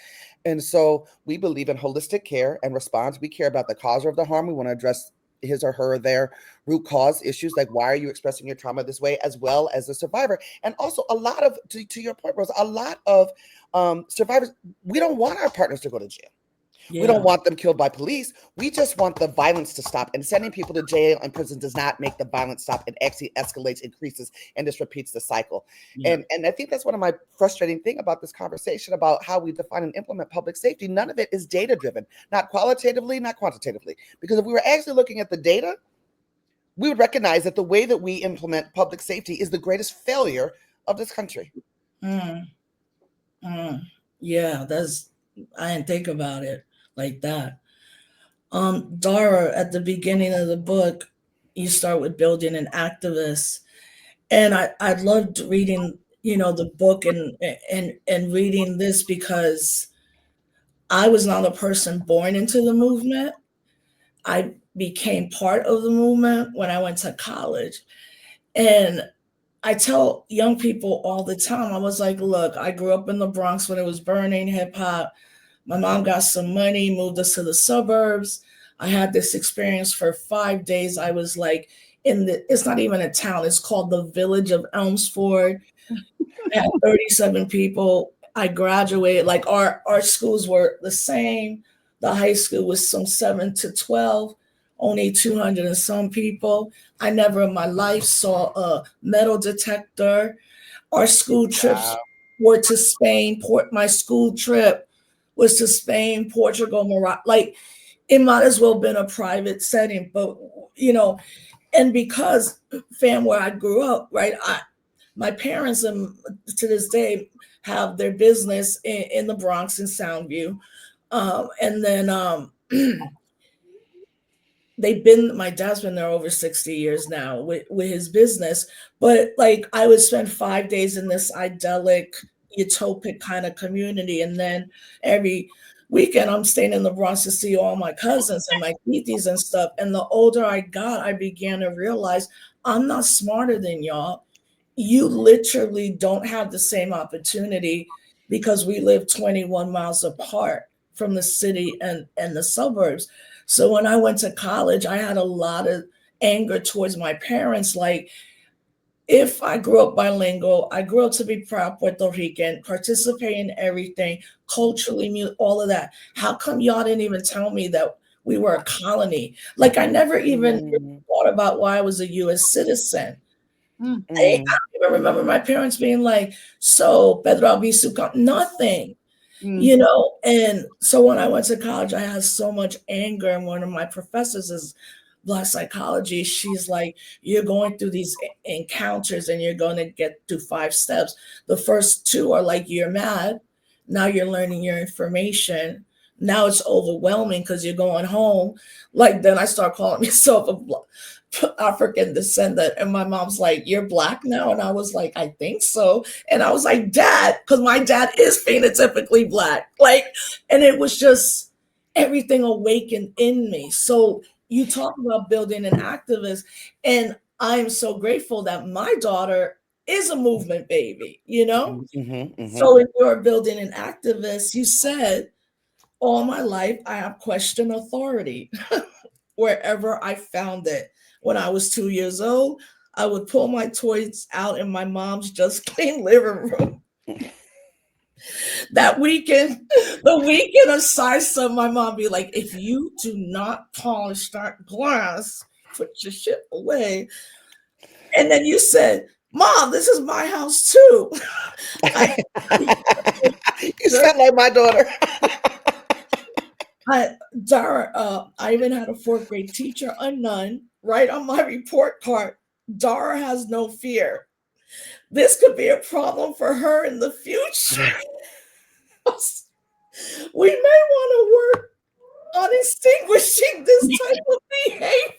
And so we believe in holistic care and response. We care about the causer of the harm. We want to address his or her, their root cause issues, like why are you expressing your trauma this way, as well as the survivor. And also a lot of, to your point, Rose, a lot of survivors, we don't want our partners to go to jail. Yeah. We don't want them killed by police. We just want the violence to stop. And sending people to jail and prison does not make the violence stop. It actually escalates, increases, and just repeats the cycle. Yeah. And I think that's one of my frustrating thing about this conversation about how we define and implement public safety. None of it is data driven, not qualitatively, not quantitatively. Because if we were actually looking at the data, we would recognize that the way that we implement public safety is the greatest failure of this country. Yeah, I didn't think about it. like that. Dara, at the beginning of the book, you start with building an activist, and I loved reading, the book and reading this because I was not a person born into the movement. I became part of the movement when I went to college. And I tell young people all the time, I was like, look, I grew up in the Bronx when it was burning hip hop. My mom got some money, moved us to the suburbs. I had this experience for 5 days. I was like it's not even a town, it's called the village of Elmsford. I had 37 people. I graduated, like our schools were the same. The high school was some 7 to 12, only 200 and some people. I never in my life saw a metal detector. Our school trips Wow. were to Spain. My school trip was to Spain, Portugal, Morocco. Like it might as well have been a private setting, but and because fam where I grew up, right? My parents to this day have their business in the Bronx in Soundview, and then my dad's been there over 60 years now with his business. But like I would spend 5 days in this idyllic, utopic kind of community. And then every weekend I'm staying in the Bronx to see all my cousins and my titis and stuff. And the older I got, I began to realize I'm not smarter than y'all. You literally don't have the same opportunity because we live 21 miles apart from the city and the suburbs. So when I went to college, I had a lot of anger towards my parents. Like, if I grew up bilingual, I grew up to be proud Puerto Rican, participate in everything, culturally, all of that. How come y'all didn't even tell me that we were a colony? Like, I never even Mm, thought about why I was a US citizen. Mm. I mm, don't even remember my parents being like, so Pedro Albizu, nothing. Mm. And so when I went to college, I had so much anger. And one of my professors is Black psychology. She's like, you're going through these encounters and you're going to get through 5 steps. The first two are like, you're mad. Now you're learning your information. Now it's overwhelming because you're going home. Like, then I start calling myself African descendant. And my mom's like, you're Black now? And I was like, I think so. And I was like, Dad, because my dad is phenotypically Black. Like, and it was just everything awakened in me. So you talk about building an activist, and I'm so grateful that my daughter is a movement baby. mhm, mhm. So if you're building an activist, you said, all my life I have questioned authority wherever I found it. When I was 2 years old, I would pull my toys out in my mom's just clean living room. That weekend, the weekend of Sisa, my mom be like, if you do not polish that glass, put your shit away. And then you said, Mom, this is my house too. I, You sound like my daughter. Dara, I even had a fourth grade teacher, a nun, write on my report card, Dara has no fear. This could be a problem for her in the future. We may want to work on extinguishing this type of behavior.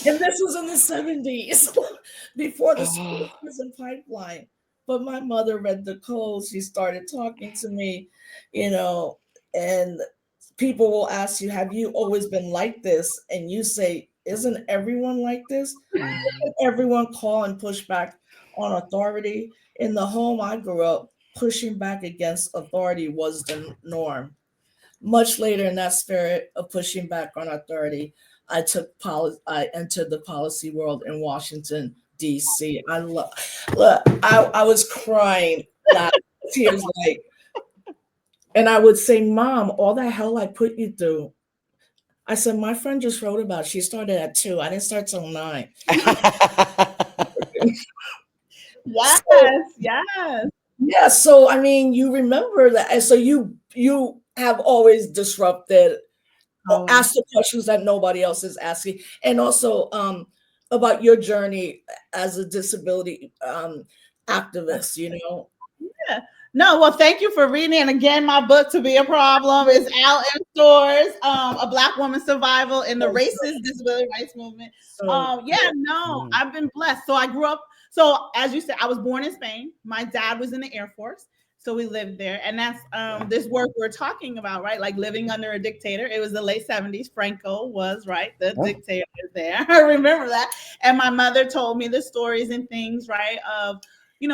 And this was in the 70s, before the school Oh, prison pipeline. But my mother read the code. She started talking to me, you know, and people will ask you, have you always been like this? And you say, isn't everyone like this? mm, Everyone call and push back on authority. In the home I grew up, pushing back against authority was the norm. Much later, in that spirit of pushing back on authority, I entered the policy world in Washington D.C. Look, I was crying, laughing, tears like, and I would say, Mom, all that hell I put you through. I said, my friend just wrote about it. She started at 2. I didn't start till 9. Yes, So yes. yeah, so I mean, you remember that, and so you have always disrupted or Always. asked the questions that nobody else is asking, and also about your journey as a disability activist. Yeah. No, well, thank you for reading. And again, my book, To Be a Problem, is out in stores. A Black Woman's Survival in the Racist Disability Rights Movement. I've been blessed. So I grew up. So as you said, I was born in Spain. My dad was in the Air Force. So we lived there. And that's this work we're talking about, right? Like living under a dictator. It was the late 70s. Franco was, right? The dictator there. I remember that. And my mother told me the stories and things, right? Of,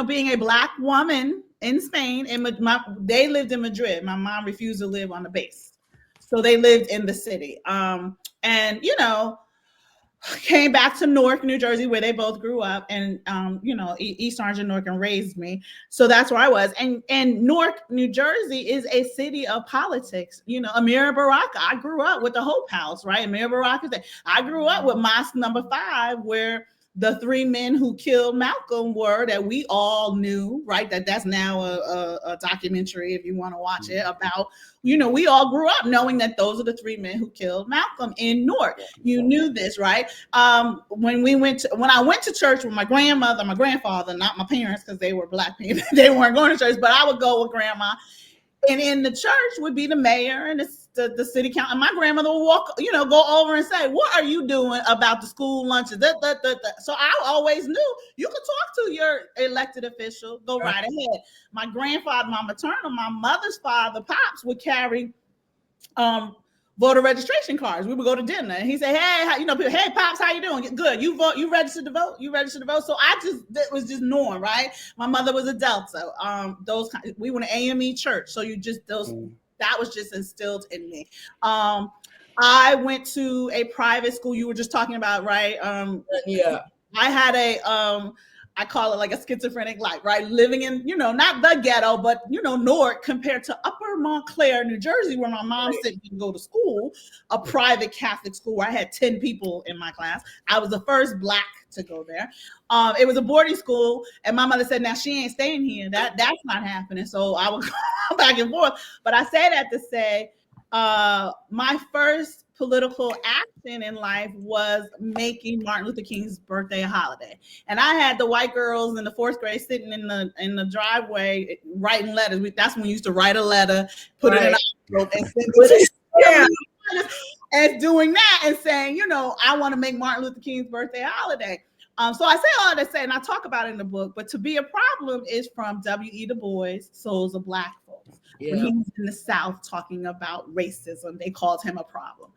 being a Black woman in Spain. They lived in Madrid. My mom refused to live on the base. So they lived in the city. And, came back to Newark, New Jersey, where they both grew up, and East Orange and Newark, and raised me. So that's where I was. And Newark, New Jersey is a city of politics. Amira Baraka, I grew up with the Hope House, right? Amira Baraka, I grew up with Mosque Number 5, where the 3 men who killed Malcolm were, that we all knew, right? That's now a documentary, if you want to watch it, about, we all grew up knowing that those are the 3 men who killed Malcolm in Newark. You knew this, right? When I went to church with my grandmother, my grandfather, not my parents, because they were Black people, they weren't going to church, but I would go with grandma. And in the church would be the mayor and the city council. And my grandmother would walk, go over and say, "What are you doing about the school lunches?" So I always knew you could talk to your elected official. Go right ahead. My grandfather, my maternal, my mother's father, pops, would carry voter registration cards. We would go to dinner and he said, "Hey, hey, pops, how you doing? Good. You vote? You registered to vote? You registered to vote?" So that was just norm, right? My mother was a Delta. We went to AME church. So that was just instilled in me. I went to a private school. You were just talking about, right? I had I call it like a schizophrenic life, right? Living in, not the ghetto, but, Newark compared to Upper Montclair, New Jersey, where my mom sent me to go to school, a private Catholic school where I had 10 people in my class. I was the first Black to go there. It was a boarding school, and my mother said, "Now she ain't staying here. That's not happening." So I would go back and forth. But I say that to say, my first political action in life was making Martin Luther King's birthday a holiday. And I had the white girls in the 4th grade sitting in the driveway writing letters. That's when we used to write a letter, put it in an envelope, and send it to and doing that and saying, I want to make Martin Luther King's birthday a holiday. So I say all that to say, and I talk about it in the book, but To Be a Problem is from W.E. Du Bois, Souls of Black Folks. Yeah. When he was in the South talking about racism, they called him a problem.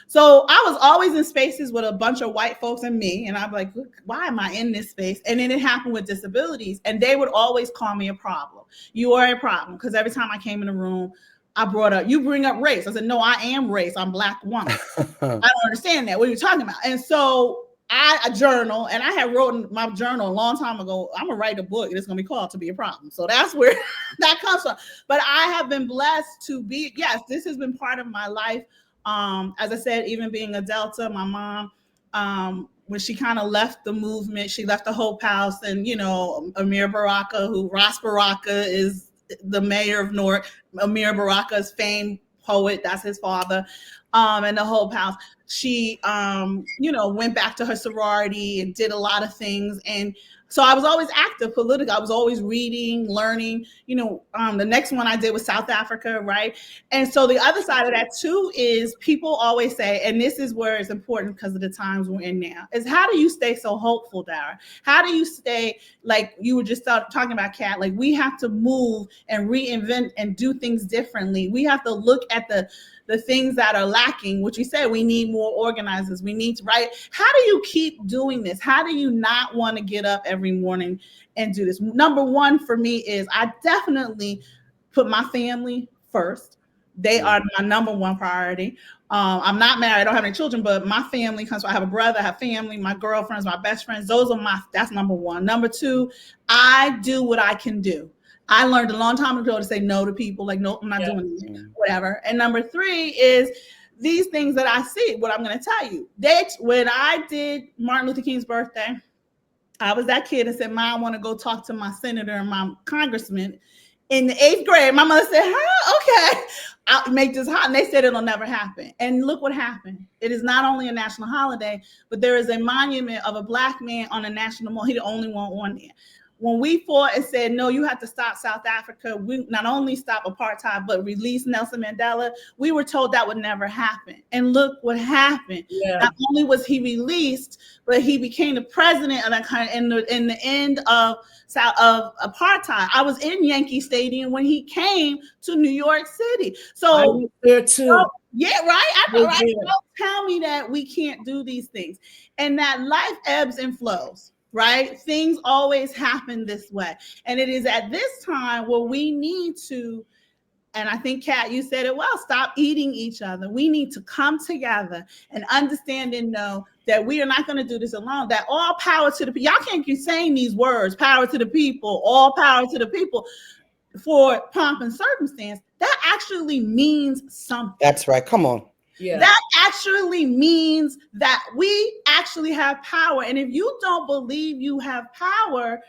So I was always in spaces with a bunch of white folks and me, and I'm like, why am I in this space? And then it happened with disabilities, and they would always call me a problem. You are a problem, because every time I came in the room, I brought up, you bring up race. I said, no, I am race. I'm Black woman. I don't understand that. What are you talking about? And so I journal, and I had written my journal a long time ago. I'm gonna write a book, and it's gonna be called To Be a Problem. So that's where that comes from. But I have been blessed to be, yes, this has been part of my life. As I said, even being a Delta, my mom, when she kind of left the movement, she left the Hope House, and Amir Baraka, Ras Baraka is the mayor of Newark. Amir Baraka's famed poet, that's his father. And the Hope House. She, went back to her sorority and did a lot of things. And so I was always active politically. I was always reading, learning. The next one I did was South Africa, right? And so the other side of that too is people always say, and this is where it's important because of the times we're in now, is how do you stay so hopeful, Dara? How do you stay, like you were just talking about, Kat, like we have to move and reinvent and do things differently. We have to look at the things that are lacking, which we said we need more organizers. We need to write. How do you keep doing this? How do you not want to get up every morning and do this? Number one for me is I definitely put my family first. They are my number one priority. I'm not married. I don't have any children, but my family comes. I have a brother, I have family, my girlfriends, my best friends. That's number one. Number two, I do what I can do. I learned a long time ago to say no to people, like, no, I'm not doing this, whatever. And number three is these things that I see, what I'm going to tell you. When I did Martin Luther King's birthday, I was that kid and said, Mom, I want to go talk to my senator and my congressman. In the 8th grade, my mother said, okay, I'll make this hot. And they said it'll never happen. And look what happened. It is not only a national holiday, but there is a monument of a Black man on a national mall. He the only one on there. when we fought and said, no, you have to stop South Africa, we not only stop apartheid, but release Nelson Mandela, we were told that would never happen. And look what happened. Yeah. Not only was he released, but he became the president of that country in the end of apartheid. I was in Yankee Stadium when he came to New York City. So I was there too. Yeah, right. Yeah. Don't tell me that we can't do these things, and that life ebbs and flows. Right? Things always happen this way. And it is at this time where we need to, and I think, Kat, you said it well, stop eating each other. We need to come together and understand and know that we are not going to do this alone, that all power to the people. Y'all can't keep saying these words, power to the people, all power to the people, for pomp and circumstance. That actually means something. That's right. Come on. Yeah. That actually means that we actually have power. And if you don't believe you have power,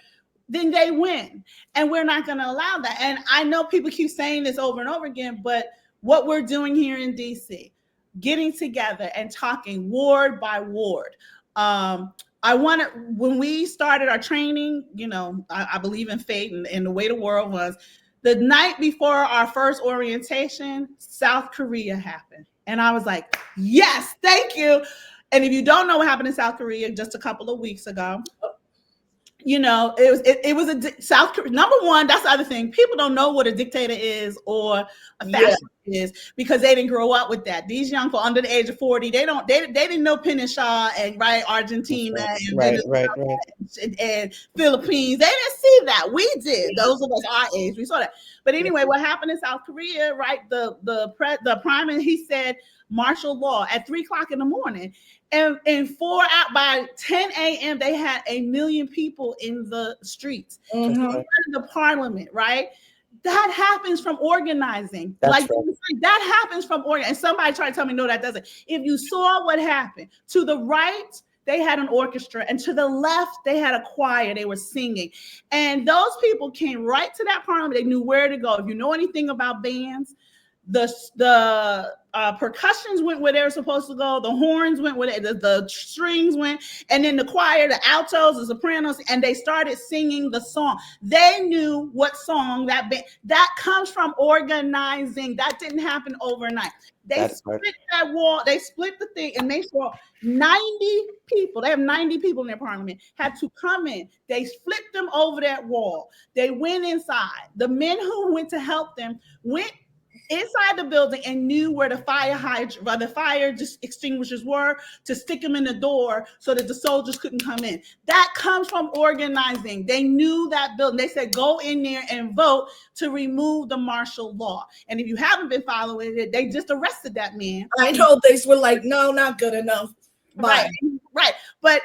then they win. And we're not going to allow that. And I know people keep saying this over and over again, but what we're doing here in DC, getting together and talking ward by ward. When we started our training, I believe in fate and the way the world was. The night before our first orientation, South Korea happened. And I was like, yes, thank you. And if you don't know what happened in South Korea just a couple of weeks ago, it was a South Korea. Number one, that's the other thing. People don't know what a dictator is or a fascist is because they didn't grow up with that. These young people under the age of 40, they didn't know Pinochet and Argentina and Philippines. They didn't see that. We did. Those of us our age, we saw that. But anyway, what happened in South Korea, right? The prime minister, he said martial law at 3:00 in the morning. And by 10 a.m., they had 1 million people in the streets, in the parliament, right? That happens from organizing. That happens from organizing. And somebody tried to tell me, no, that doesn't. If you saw what happened, to the right, they had an orchestra, and to the left, they had a choir. They were singing. And those people came right to that parliament. They knew where to go. If you know anything about bands, the percussions went where they were supposed to go. The horns went where the strings went, and then the choir, the altos, the sopranos, and they started singing the song. They knew what song that comes from organizing. That didn't happen overnight. They split that wall. They split the thing, and they saw 90 people. They have 90 people in their parliament had to come in. They flipped them over that wall. They went inside. The men who went to help them went inside the building and knew where the fire extinguishers were to stick them in the door so that the soldiers couldn't come in. That comes from organizing. They knew that building. They said, go in there and vote to remove the martial law. And if you haven't been following it, they just arrested that man. I know they were like, no, not good enough. Right. But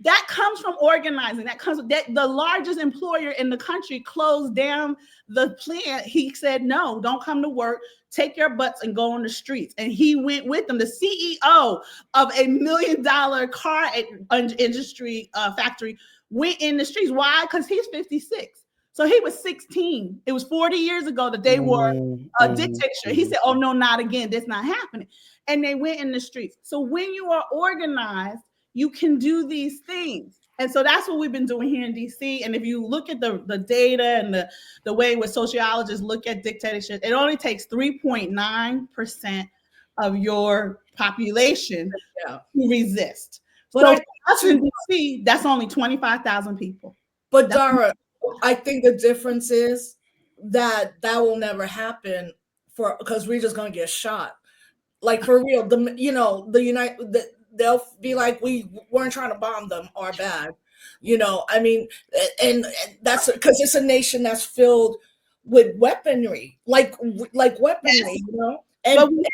that comes from organizing. That comes that the largest employer in the country closed down the plant. He said, no, don't come to work. Take your butts and go on the streets. And he went with them. The CEO of $1 million car industry factory went in the streets. Why? Because he's 56. So he was 16. It was 40 years ago that they were a dictatorship. He said, oh, no, not again. That's not happening. And they went in the streets. So when you are organized, you can do these things. And so that's what we've been doing here in DC. And if you look at the data and the way what sociologists look at dictatorship, it only takes 3.9% of your population to resist. But so us in DC, that's only 25,000 people. But Dara, I think the difference is that will never happen because we're just gonna get shot. Like for real, they'll be like, we weren't trying to bomb them, our bad. I mean, and that's because it's a nation that's filled with weaponry, like weaponry, yes. And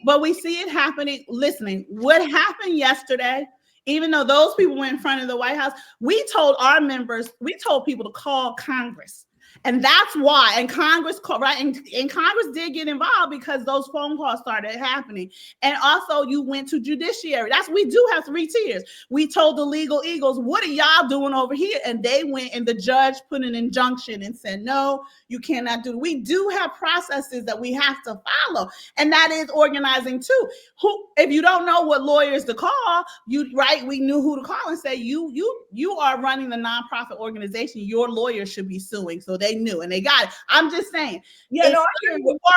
but we see it happening. Listening, what happened yesterday, even though those people went in front of the White House, we told our members, we told people to call Congress. And that's why, and Congress, right? And Congress did get involved because those phone calls started happening. And also, you went to judiciary. That's, we do have 3 tiers. We told the legal eagles, what are y'all doing over here? And they went, and the judge put an injunction and said, no, you cannot do it. We do have processes that we have to follow. And that is organizing too. Who, if you don't know what lawyers to call, you, right? We knew who to call and say, you are running the nonprofit organization. Your lawyer should be suing. So they knew and they got it. I'm just saying, it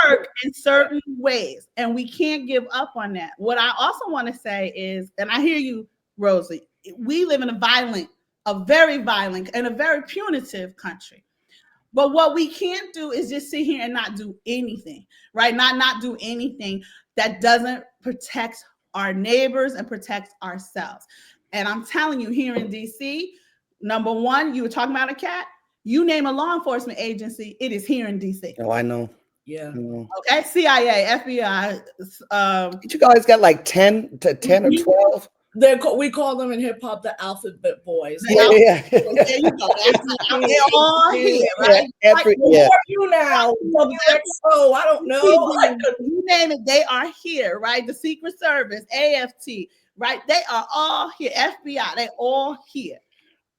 work in certain ways, and we can't give up on that. What I also want to say is, and I hear you, Rosie, we live in a very violent and a very punitive country. But what we can't do is just sit here and not do anything, right? Not do anything that doesn't protect our neighbors and protect ourselves. And I'm telling you, here in DC, number one, you were talking about a cat. You name a law enforcement agency, it is here in DC. Oh, I know. Yeah. Okay. CIA, FBI. You guys got like 10 or 12. We call them in hip hop the alphabet boys. Yeah. There you go. They're all here, right? You now, WXO, I don't know. You name it, they are here, right? The Secret Service, AFT, right? They are all here. FBI, they're all here.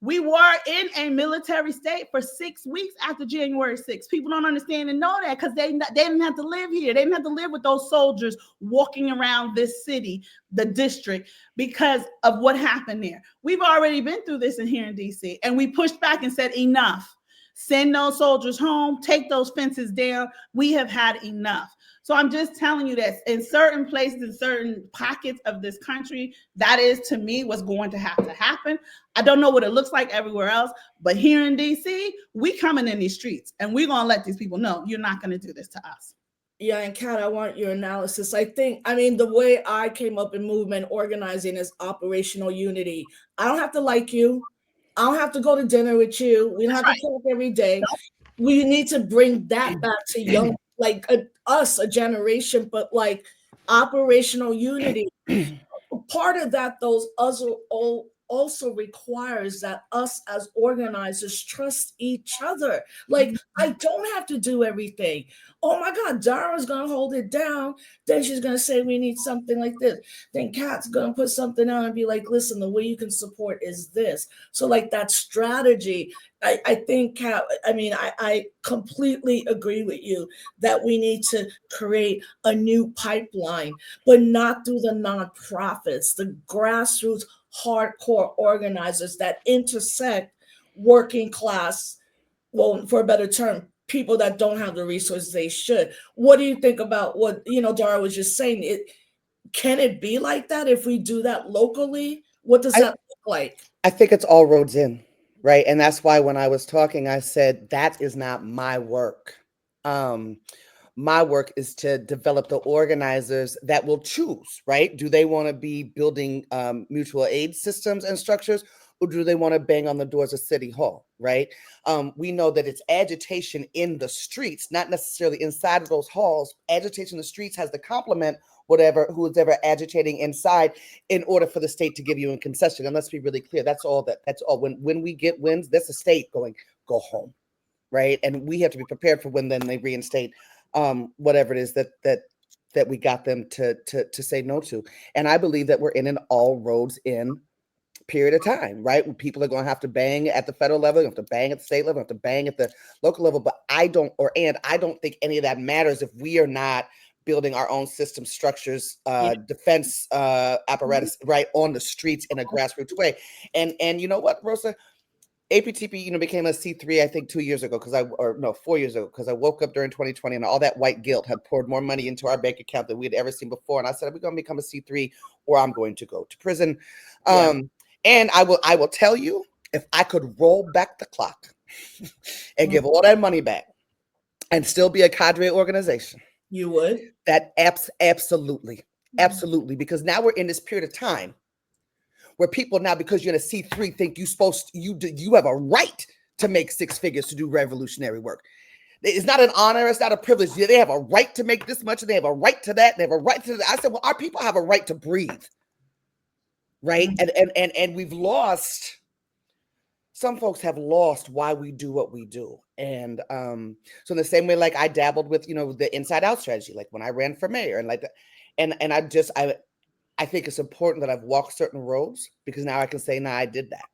We were in a military state for 6 weeks after January 6th. People don't understand and know that because they didn't have to live here. They didn't have to live with those soldiers walking around this city, the district, because of what happened there. We've already been through this in here in DC, and we pushed back and said, enough. Send those soldiers home, take those fences down. We have had enough. So I'm just telling you that in certain places, in certain pockets of this country, that is, to me, what's going to have to happen. I don't know what it looks like everywhere else, but here in DC, we coming in these streets, and we're going to let these people know you're not going to do this to us. Yeah, and Kat, I want your analysis. The way I came up in movement organizing is operational unity. I don't have to like you. I don't have to go to dinner with you. We don't have to talk every day. We need to bring that back to young, us, a generation, but like operational unity. Part of that, also requires that us as organizers trust each other. Like, I don't have to do everything. Oh my God, Dara's gonna hold it down. Then she's gonna say we need something like this. Then Kat's gonna put something out and be like, listen, the way you can support is this. So like that strategy, I think, Kat, I completely agree with you that we need to create a new pipeline, but not through the nonprofits, the grassroots hardcore organizers that intersect working class, well, for a better term, people that don't have the resources they should. What do you think about what Dara was just saying? Can it be like that if we do that locally? What does that look like? I think it's all roads in, right? And that's why when I was talking, I said that is not my work. My work is to develop the organizers that will choose, right? Do they want to be building mutual aid systems and structures, or do they want to bang on the doors of City Hall, right? We know that it's agitation in the streets, not necessarily inside of those halls. Agitation in the streets has to complement who's ever agitating inside in order for the state to give you a concession. And let's be really clear, that's all. When we get wins, that's the state going, go home, right? And we have to be prepared for when then they reinstate whatever it is that we got them to say no to. And I believe that we're in an all roads in period of time, right? When people are going to have to bang at the federal level, have to bang at the state level, have to bang at the local level. But I don't think any of that matters if we are not building our own system structures, defense apparatus, right, on the streets in a grassroots way. And you know what, Rosa? APTP, became a C3, I think 4 years ago, because I woke up during 2020 and all that white guilt had poured more money into our bank account than we had ever seen before. And I said, we're going to become a C3 or I'm going to go to prison. And I will tell you, if I could roll back the clock and give all that money back and still be a cadre organization, you would? That absolutely, because now we're in this period of time where people now, because you're in a C3, think you have a right to make 6 figures to do revolutionary work. It's not an honor. It's not a privilege. They have a right to make this much, and they have a right to that. They have a right to that. I said, well, our people have a right to breathe, right? And we've lost some folks have lost why we do what we do. And so in the same way, like I dabbled with, the inside out strategy, like when I ran for mayor and like that. And I think it's important that I've walked certain roads because now I can say, nah, I did that.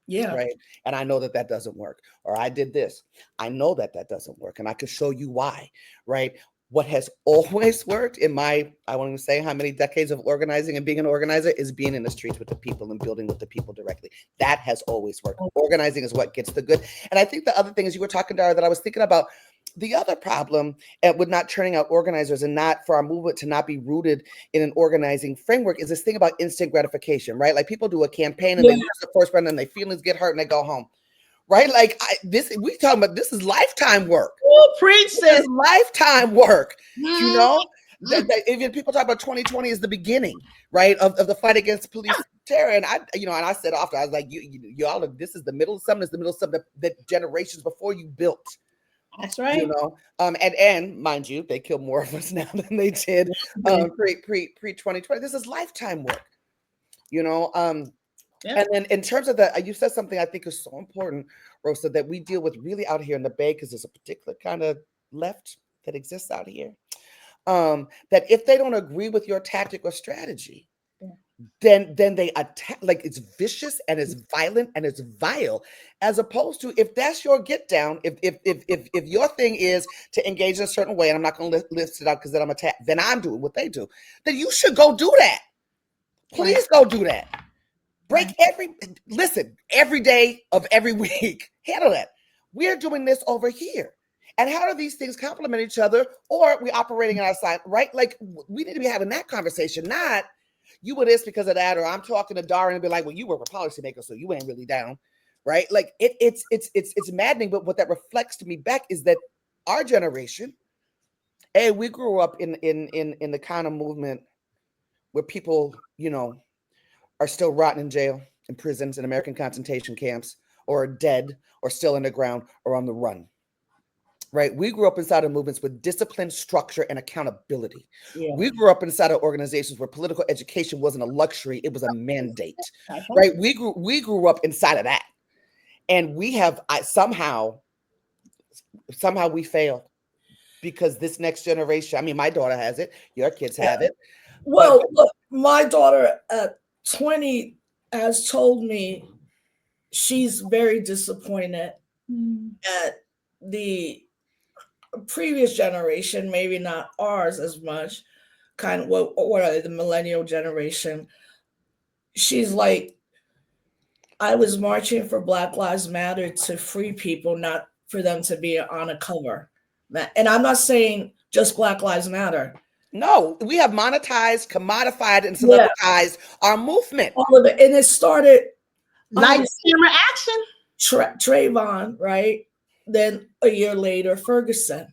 Yeah. Right. And I know that that doesn't work. Or I did this. I know that that doesn't work. And I can show you why. Right. What has always worked in I won't even say how many decades of organizing and being an organizer, is being in the streets with the people and building with the people directly. That has always worked. Organizing is what gets the good. And I think the other thing is, you were talking, Dara, that I was thinking about the other problem with not turning out organizers and not for our movement to not be rooted in an organizing framework is this thing about instant gratification, right? Like people do a campaign and they lose the first round and their feelings get hurt and they go home. Right? Like we talking about, this is lifetime work. Oh, preach this. Lifetime work. Even people talk about 2020 as the beginning, right, of the fight against police terror. And I said often, I was like, y'all, this is the middle of something. It's the middle of something that generations before you built. That's right. And mind you, they kill more of us now than they did pre 2020. This is lifetime work. And then in terms of you said something I think is so important, Rosa, that we deal with really out here in the Bay, because there's a particular kind of left that exists out here. That if they don't agree with your tactic or strategy, then they attack. Like, it's vicious and it's violent and it's vile, as opposed to if that's your get down. If your thing is to engage in a certain way, and I'm not going to list it out because then I'm attacked, then I'm doing what they do. Then you should go do that. Please go do that. Break every day of every week. Handle that. We're doing this over here. And how do these things complement each other? Or we're operating on our side, right? Like, we need to be having that conversation, not you were this because of that, or I'm talking to Dara and be like, well, you were a policymaker, so you ain't really down, right? Like, it's maddening. But what that reflects to me back is that our generation, we grew up in the kind of movement where people, are still rotting in jail, in prisons, in American concentration camps, or are dead, or still underground, or on the run. Right? We grew up inside of movements with discipline, structure, and accountability. Yeah. We grew up inside of organizations where political education wasn't a luxury; it was a mandate. Right? We grew up inside of that, and we have somehow we failed because this next generation. I mean, my daughter has it. Your kids have it. Well, look, my daughter at 20 has told me she's very disappointed at the previous generation, maybe not ours as much, kind of what are they, the millennial generation. She's like, I was marching for Black Lives Matter to free people, not for them to be on a cover. And I'm not saying just Black Lives Matter. No, we have monetized, commodified, and celebritized our movement. All of it. And it started like camera action. Trayvon, right? Then a year later, Ferguson.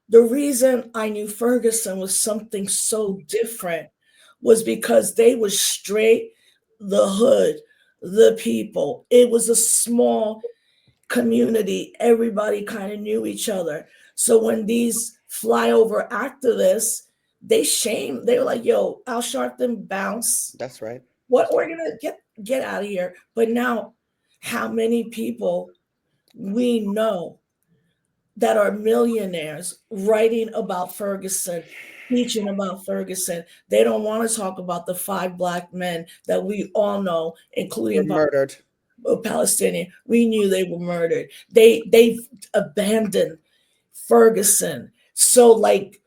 The reason I knew Ferguson was something so different was because they were straight, the hood, the people. It was a small community. Everybody kind of knew each other. So when these flyover activists, they were like, yo, Al Sharpton, bounce. That's right. What, we're gonna get out of here. But now, how many people we know that are millionaires writing about Ferguson, teaching about Ferguson? They don't want to talk about the 5 Black men that we all know, including murdered. Palestinian. We knew they were murdered. They've abandoned Ferguson. So like,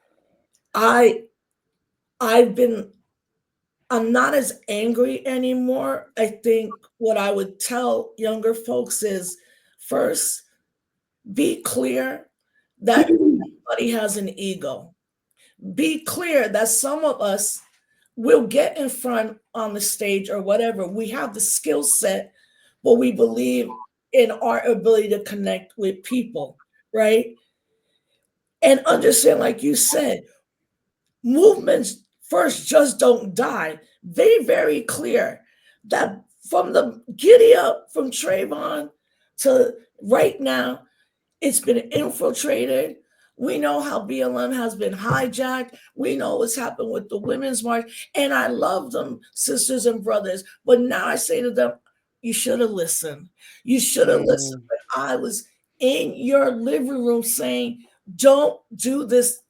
I'm not as angry anymore. I think what I would tell younger folks is, first, be clear that everybody has an ego. Be clear that some of us will get in front on the stage or whatever. We have the skill set, but we believe in our ability to connect with people, right? And understand, like you said, movements first just don't die. Very clear that from the giddy up from Trayvon to right now, it's been infiltrated. We know how BLM has been hijacked. We know what's happened with the Women's March. And I love them, sisters and brothers. But now I say to them, you should have listened. You should have listened when I was in your living room saying, don't do this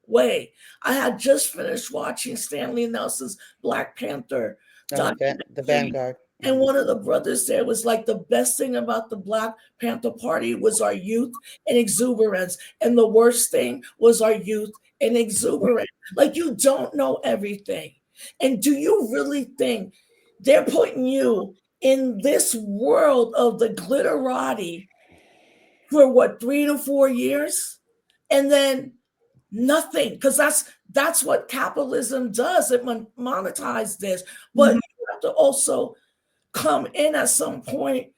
way. I had just finished watching Stanley Nelson's Black Panther The Vanguard. and one of the brothers there was like, the best thing about the Black Panther Party was our youth and exuberance. And the worst thing was our youth and exuberance. Like, you don't know everything. And do you really think they're putting you in this world of the glitterati for what, 3 to 4 years? And then nothing, because that's what capitalism does. It monetizes this. But you have to also come in at some point,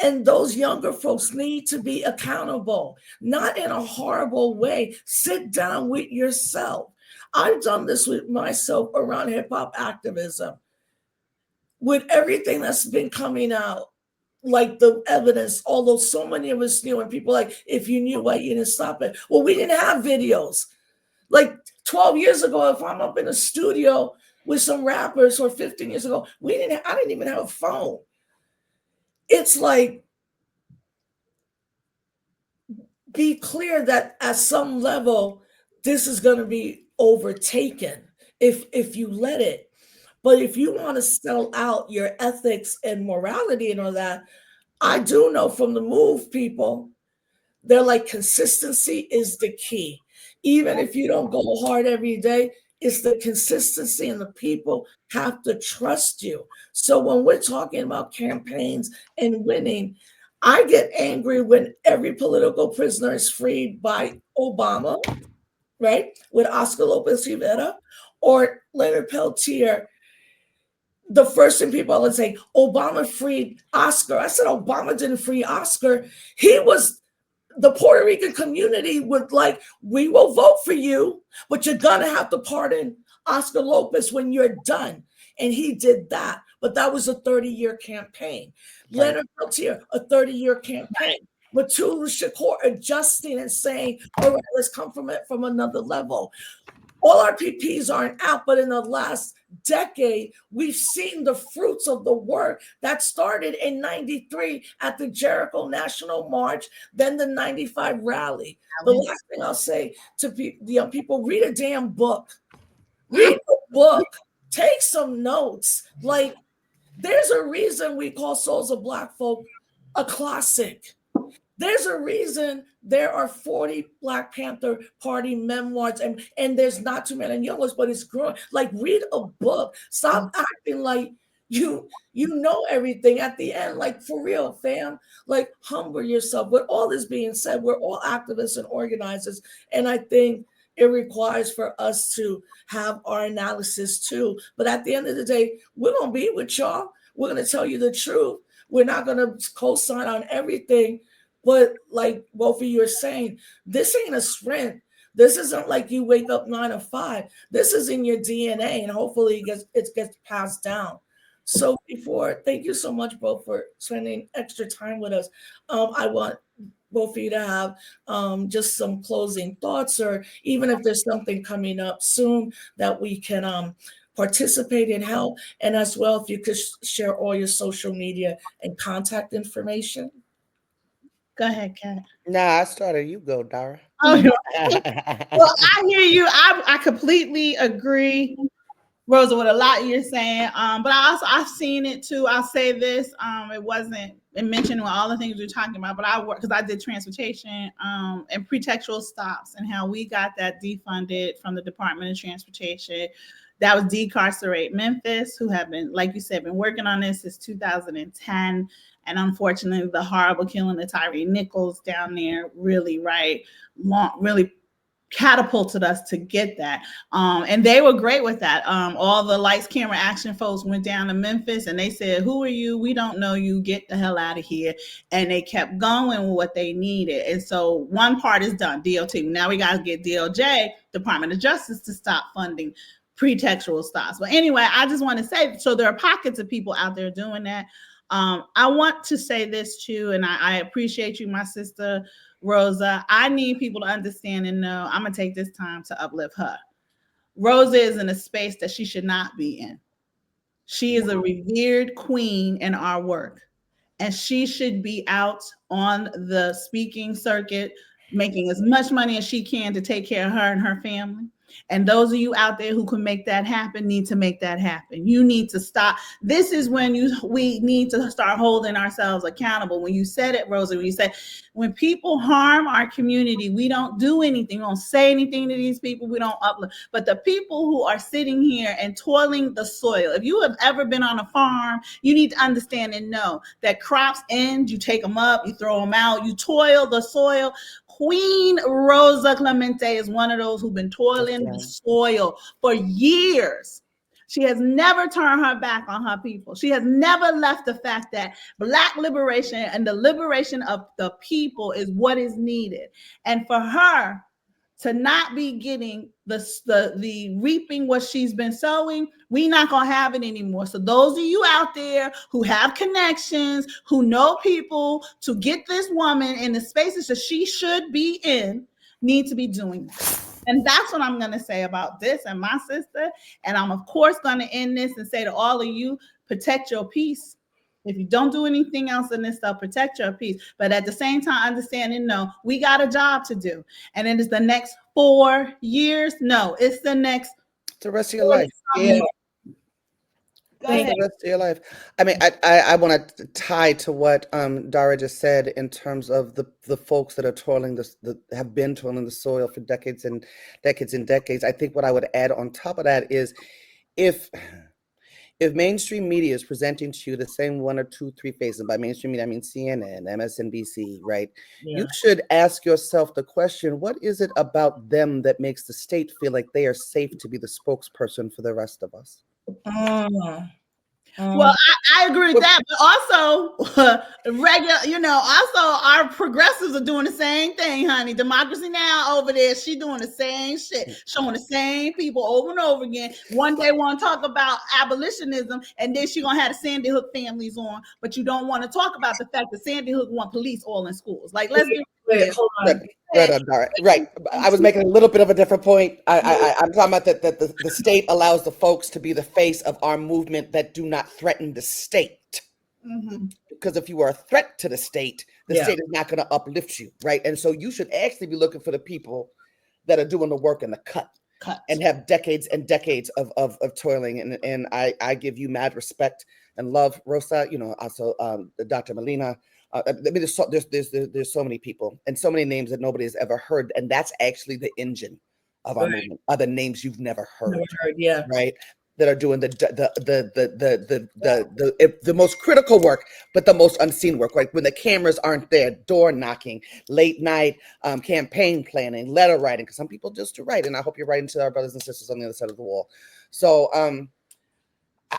and those younger folks need to be accountable, not in a horrible way. Sit down with yourself. I've done this with myself around hip-hop activism. With everything that's been coming out, like the evidence, although so many of us knew, and people like, if you knew, why you didn't stop it? Well, we didn't have videos. Like 12 years ago, if I'm up in a studio with some rappers, or 15 years ago, I didn't even have a phone. It's like, be clear that at some level, this is going to be overtaken if you let it. But if you want to sell out your ethics and morality and all that, I do know from the move people, they're like, consistency is the key. Even if you don't go hard every day, it's the consistency, and the people have to trust you. So when we're talking about campaigns and winning, I get angry when every political prisoner is freed by Obama, right? With Oscar Lopez Rivera or Leonard Peltier. The first thing people would say, Obama freed Oscar. I said, Obama didn't free Oscar. He was, the Puerto Rican community would like, we will vote for you, but you're going to have to pardon Oscar Lopez when you're done. And he did that. But that was a 30-year campaign. Right. Leonard Peltier, a 30-year campaign. Mutulu Shakur adjusting and saying, all right, let's come from it from another level. All our PPs aren't out, but in the last decade, we've seen the fruits of the work that started in 93 at the Jericho National March, then the 95 rally. The last thing I'll say to the young people, read a damn book. Read a book. Take some notes. Like, there's a reason we call Souls of Black Folk a classic. There's a reason there are 40 Black Panther Party memoirs, and there's not too many young ones, but it's growing. Like, read a book. Stop acting like you know everything at the end. Like, for real, fam. Like, humble yourself. With all this being said, we're all activists and organizers, and I think it requires for us to have our analysis too. But at the end of the day, we're going to be with y'all. We're going to tell you the truth. We're not going to co-sign on everything. But like both of you are saying, this ain't a sprint. This isn't like you wake up 9 to 5. This is in your DNA, and hopefully it gets passed down. So thank you so much, both, for spending extra time with us. I want both of you to have just some closing thoughts, or even if there's something coming up soon that we can participate and help. And as well, if you could share all your social media and contact information. Go ahead, Kat. Nah, I started. You go, Dara. Oh, well, I hear you. I completely agree, Rosa, with a lot you're saying. But I've seen it too. I'll say this. It wasn't mentioned with all the things you're talking about, but I work because I did transportation and pretextual stops, and how we got that defunded from the Department of Transportation. That was Decarcerate Memphis, who have been, like you said, been working on this since 2010. And unfortunately, the horrible killing of Tyree Nichols down there really catapulted us to get that. And they were great with that. All the lights, camera, action folks went down to Memphis, and they said, who are you? We don't know you. Get the hell out of here. And they kept going with what they needed. And so one part is done, DOT. Now we got to get DOJ, Department of Justice, to stop funding pretextual stops. But anyway, I just want to say, so there are pockets of people out there doing that. I want to say this too, and I appreciate you, my sister Rosa. I need people to understand and know I'm gonna take this time to uplift her. Rosa is in a space that she should not be in. She is a revered queen in our work, and she should be out on the speaking circuit making as much money as she can to take care of her and her family. And those of you out there who can make that happen need to make that happen. You need to stop. This is when we need to start holding ourselves accountable. When you said it, Rosa, when you said when people harm our community, we don't do anything. We don't say anything to these people. We don't uplift. But the people who are sitting here and toiling the soil, if you have ever been on a farm, you need to understand and know that crops end, you take them up, you throw them out, you toil the soil. Queen Rosa Clemente is one of those who've been toiling the soil for years. She has never turned her back on her people. She has never left the fact that Black liberation and the liberation of the people is what is needed. And for her to not be getting the reaping what she's been sowing, we're not going to have it anymore. So those of you out there who have connections, who know people to get this woman in the spaces that she should be in, need to be doing that. And that's what I'm going to say about this and my sister. And I'm, of course, going to end this and say to all of you, protect your peace. If you don't do anything else in this stuff, protect your peace. But at the same time, understand and know we got a job to do. And it is the next 4 years. No, it's the next. The rest of your life. Yeah. Go ahead. The rest of your life. I mean, I want to tie to what Dara just said in terms of the folks that are toiling have been toiling the soil for decades and decades and decades. I think what I would add on top of that is if mainstream media is presenting to you the same 1 or 2, 3 faces, by mainstream media I mean CNN, MSNBC, right? Yeah. You should ask yourself the question: what is it about them that makes the state feel like they are safe to be the spokesperson for the rest of us? Well, I agree with that, but also also our progressives are doing the same thing, honey. Democracy Now! Over there, she doing the same shit, showing the same people over and over again. One day want to talk about abolitionism, and then she gonna have the Sandy Hook families on, but you don't want to talk about the fact that Sandy Hook want police all in schools. Like, let's be Wait, hold on. Right. I was making a little bit of a different point. I'm talking about that the state allows the folks to be the face of our movement that do not threaten the state. Mm-hmm. Because if you are a threat to the state is not going to uplift you, right? And so you should actually be looking for the people that are doing the work in the cut. And have decades and decades of toiling. And I give you mad respect and love, Rosa, also Dr. Melina. I mean, there's so many people and so many names that nobody has ever heard, and that's actually the engine of our movement. Other names you've never heard, right? That are doing the most critical work, but the most unseen work, right? When the cameras aren't there, door knocking, late night campaign planning, letter writing, because some people just do write, and I hope you're writing to our brothers and sisters on the other side of the wall. So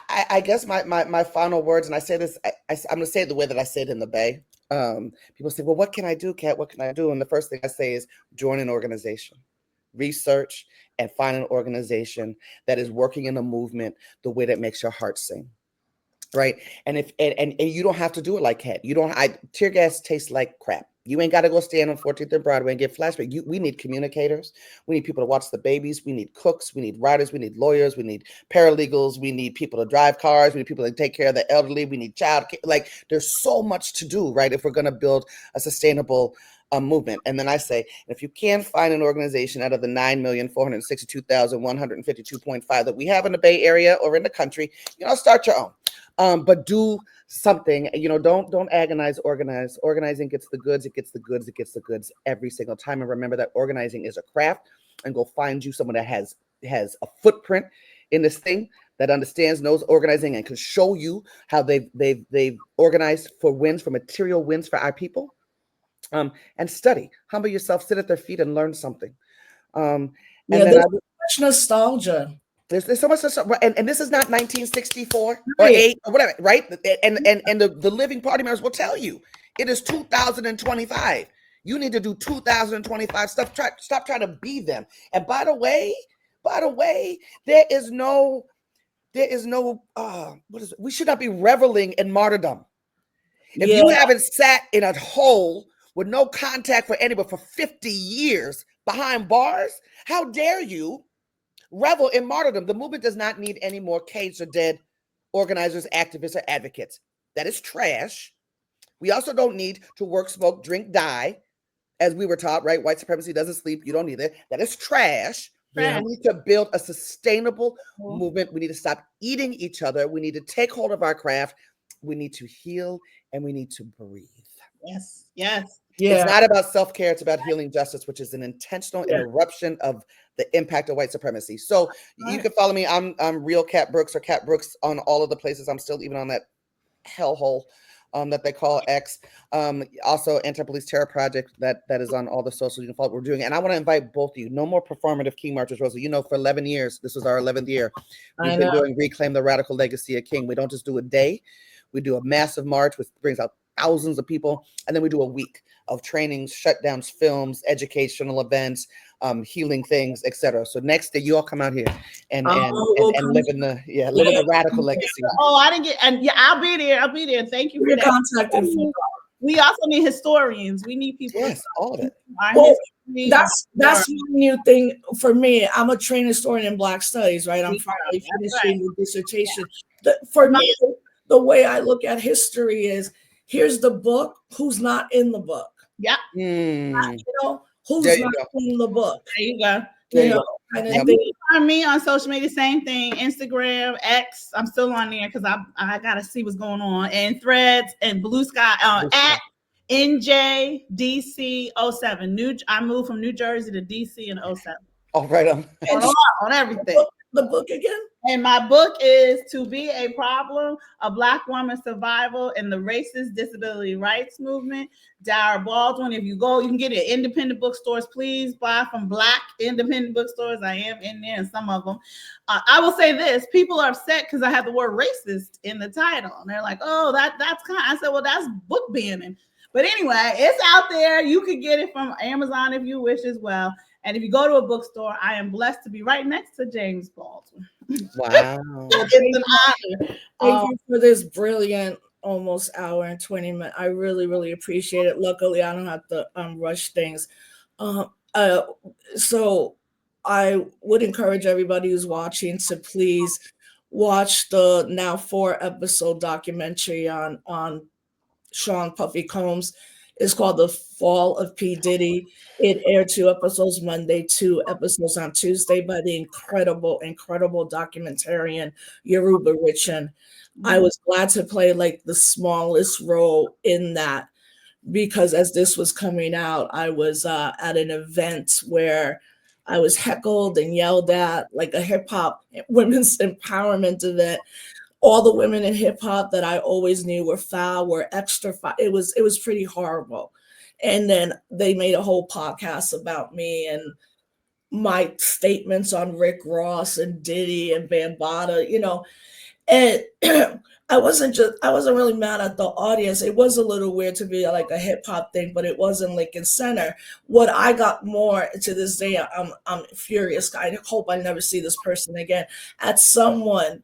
I guess my final words, and I say this, I'm going to say it the way that I say it in the Bay. People say, well, what can I do, Kat? What can I do? And the first thing I say is join an organization, research, and find an organization that is working in a movement the way that makes your heart sing. Right. And you don't have to do it like Kat. Tear gas tastes like crap. You ain't got to go stand on 14th and Broadway and get flashback. We need communicators. We need people to watch the babies. We need cooks. We need writers. We need lawyers. We need paralegals. We need people to drive cars. We need people to take care of the elderly. We need child care. Like, there's so much to do, right? If we're going to build a sustainable movement. And then I say, if you can find an organization out of the 9,462,152.5 that we have in the Bay Area or in the country, start your own. But do something, don't agonize, organize. Organizing gets the goods. It gets the goods. It gets the goods every single time. And remember that organizing is a craft, and go find you someone that has a footprint in this thing, that understands, knows organizing, and can show you how they've organized for wins, for material wins for our people. And study, humble yourself, sit at their feet and learn something. And then there's so much nostalgia. There's so much, and this is not 1964 or 8 or whatever, right? And the living party members will tell you it is 2025. You need to do 2025 stuff. Stop trying to be them. And by the way, there is no we should not be reveling in martyrdom. If you haven't sat in a hole with no contact for anybody for 50 years behind bars, how dare you revel in martyrdom? The movement does not need any more caged or dead organizers, activists, or advocates. That is trash. We also don't need to work, smoke, drink, die, as we were taught, right? White supremacy doesn't sleep. You don't either. That is trash. Yeah. We need to build a sustainable movement. We need to stop eating each other. We need to take hold of our craft. We need to heal, and we need to breathe. Yes, yes. Yeah. It's not about self-care. It's about healing justice, which is an intentional interruption of the impact of white supremacy. So you can follow me. I'm Real Cat Brooks or Cat Brooks on all of the places. I'm still even on that hellhole that they call X. Also Anti-Police Terror Project that is on all the socials. You can follow what we're doing. And I want to invite both of you. No more performative King marches, Rosa. You know, for 11 years, this was our 11th year. We've been doing Reclaim the Radical Legacy of King. We don't just do a day. We do a massive march, which brings out thousands of people. And then we do a week of trainings, shutdowns, films, educational events, healing things, etc. So next day you all come out here and live in the radical legacy. Oh, I didn't get, and yeah, I'll be there. Thank you for that. Contacted. We also need historians. We need people. Yes, all of it. Well, that's one new thing for me. I'm a trained historian in Black Studies, right? I'm finally finishing the dissertation. For me, the way I look at history is here's the book. Who's not in the book? Yeah. You know, who's not in the book? There you go. You know, and you can find me on social media, same thing, Instagram, X. I'm still on there because I gotta see what's going on, and Threads and Blue Sky at NJDC07. I moved from New Jersey to DC in 07. Oh, right on. On everything. The book again? And my book is To Be a Problem, a Black Woman's Survival in the Racist Disability Rights Movement. Dara Baldwin. If you go, you can get it at independent bookstores. Please buy from Black independent bookstores. I am in there in some of them. I will say this. People are upset because I have the word racist in the title. And they're like, oh, that's kind of, I said, well, that's book banning. But anyway, it's out there. You can get it from Amazon if you wish as well. And if you go to a bookstore, I am blessed to be right next to James Baldwin. Wow. It's an honor. Thank you for this brilliant almost hour and 20 minutes. I really, really appreciate it. Luckily, I don't have to rush things. So I would encourage everybody who's watching to please watch the now 4-episode documentary on Sean Puffy Combs. It's called The Fall of P. Diddy. It aired 2 episodes Monday, 2 episodes on Tuesday by the incredible documentarian Yoruba Richan. I was glad to play like the smallest role in that because as this was coming out, I was at an event where I was heckled and yelled at, like a hip hop women's empowerment event. All the women in hip hop that I always knew were foul, were extra foul. It was pretty horrible. And then they made a whole podcast about me and my statements on Rick Ross and Diddy and Bambaataa, you know. And I wasn't really mad at the audience. It was a little weird to be like a hip hop thing, but it wasn't Lincoln Center. What I got more to this day, I'm furious. I hope I never see this person again. At someone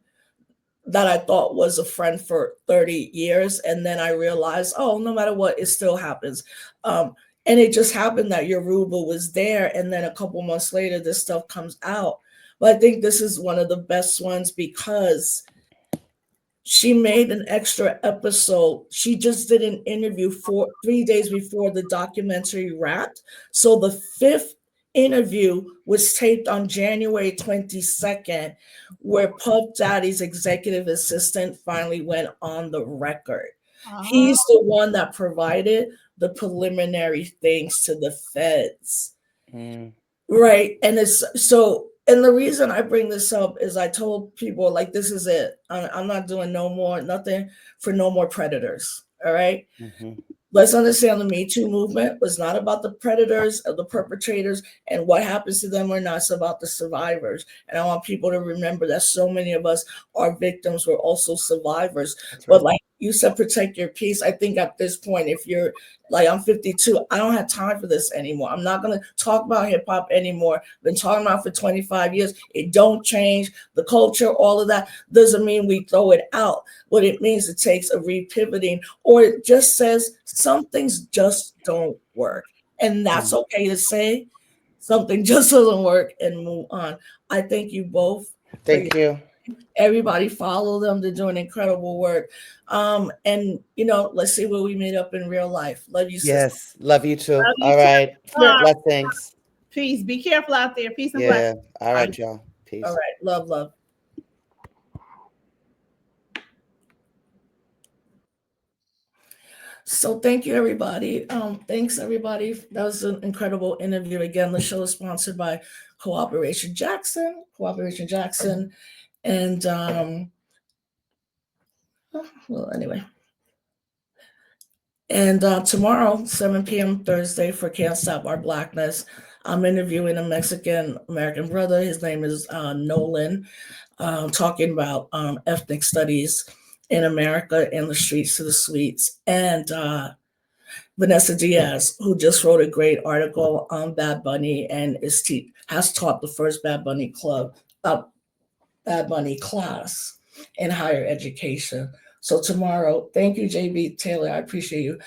that I thought was a friend for 30 years. And then I realized, oh, no matter what, it still happens. And it just happened that Yoruba was there. And then a couple months later, this stuff comes out. But I think this is one of the best ones because she made an extra episode. She just did an interview 3 days before the documentary wrapped. So the 5th interview was taped on January 22nd, where Puff Daddy's executive assistant finally went on the record. He's the one that provided the preliminary things to the feds. Right. And it's so, and the reason I bring this up is I told people, like, this is it. I'm not doing nothing for no more predators. All right. Let's understand the Me Too movement was not about the predators or the perpetrators and what happens to them or not. It's about the survivors. And I want people to remember that so many of us are victims. We're also survivors. Right. But like you said, protect your peace. I think at this point, if you're like, I'm 52, I don't have time for this anymore. I'm not going to talk about hip hop anymore. I've been talking about it for 25 years. It don't change. The culture, all of that doesn't mean we throw it out. What it means, it takes a repivoting, or it just says some things just don't work. And that's okay to say something just doesn't work and move on. I thank you both. Thank you. Everybody follow them. They're doing incredible work. And let's see where we meet up in real life. Love you, sister. Yes. Love you too. Love you All too. right. Bye. Blessings. Peace. Be careful out there. Peace and blessings. Yeah. All right, y'all. Peace. All right. Love, love. So thank you, everybody. Thanks, everybody. That was an incredible interview. Again, the show is sponsored by Cooperation Jackson. Cooperation Jackson. And well, anyway. And tomorrow, 7 p.m. Thursday for Can't Stop Our Blackness, I'm interviewing a Mexican American brother. His name is Nolan, talking about ethnic studies in America and the streets to the suites. And Vanessa Diaz, who just wrote a great article on Bad Bunny and has taught the first Bad Bunny Bad Bunny class in higher education. So tomorrow, thank you, JB Taylor. I appreciate you.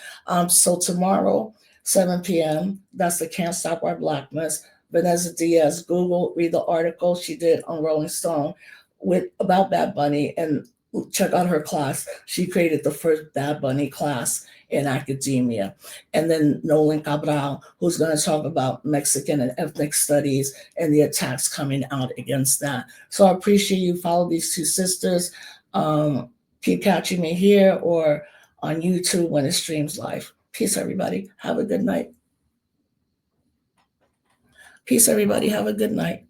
So tomorrow, 7 p.m., that's the Can't Stop Our Blackness. Vanessa Diaz, Google, read the article she did on Rolling Stone about Bad Bunny and check out her class. She created the first Bad Bunny class in academia. And then Nolan Cabral, who's going to talk about Mexican and ethnic studies and the attacks coming out against that. So I appreciate you. Follow these two sisters. Keep catching me here or on YouTube when it streams live. Peace, everybody. Have a good night. Peace, everybody. Have a good night.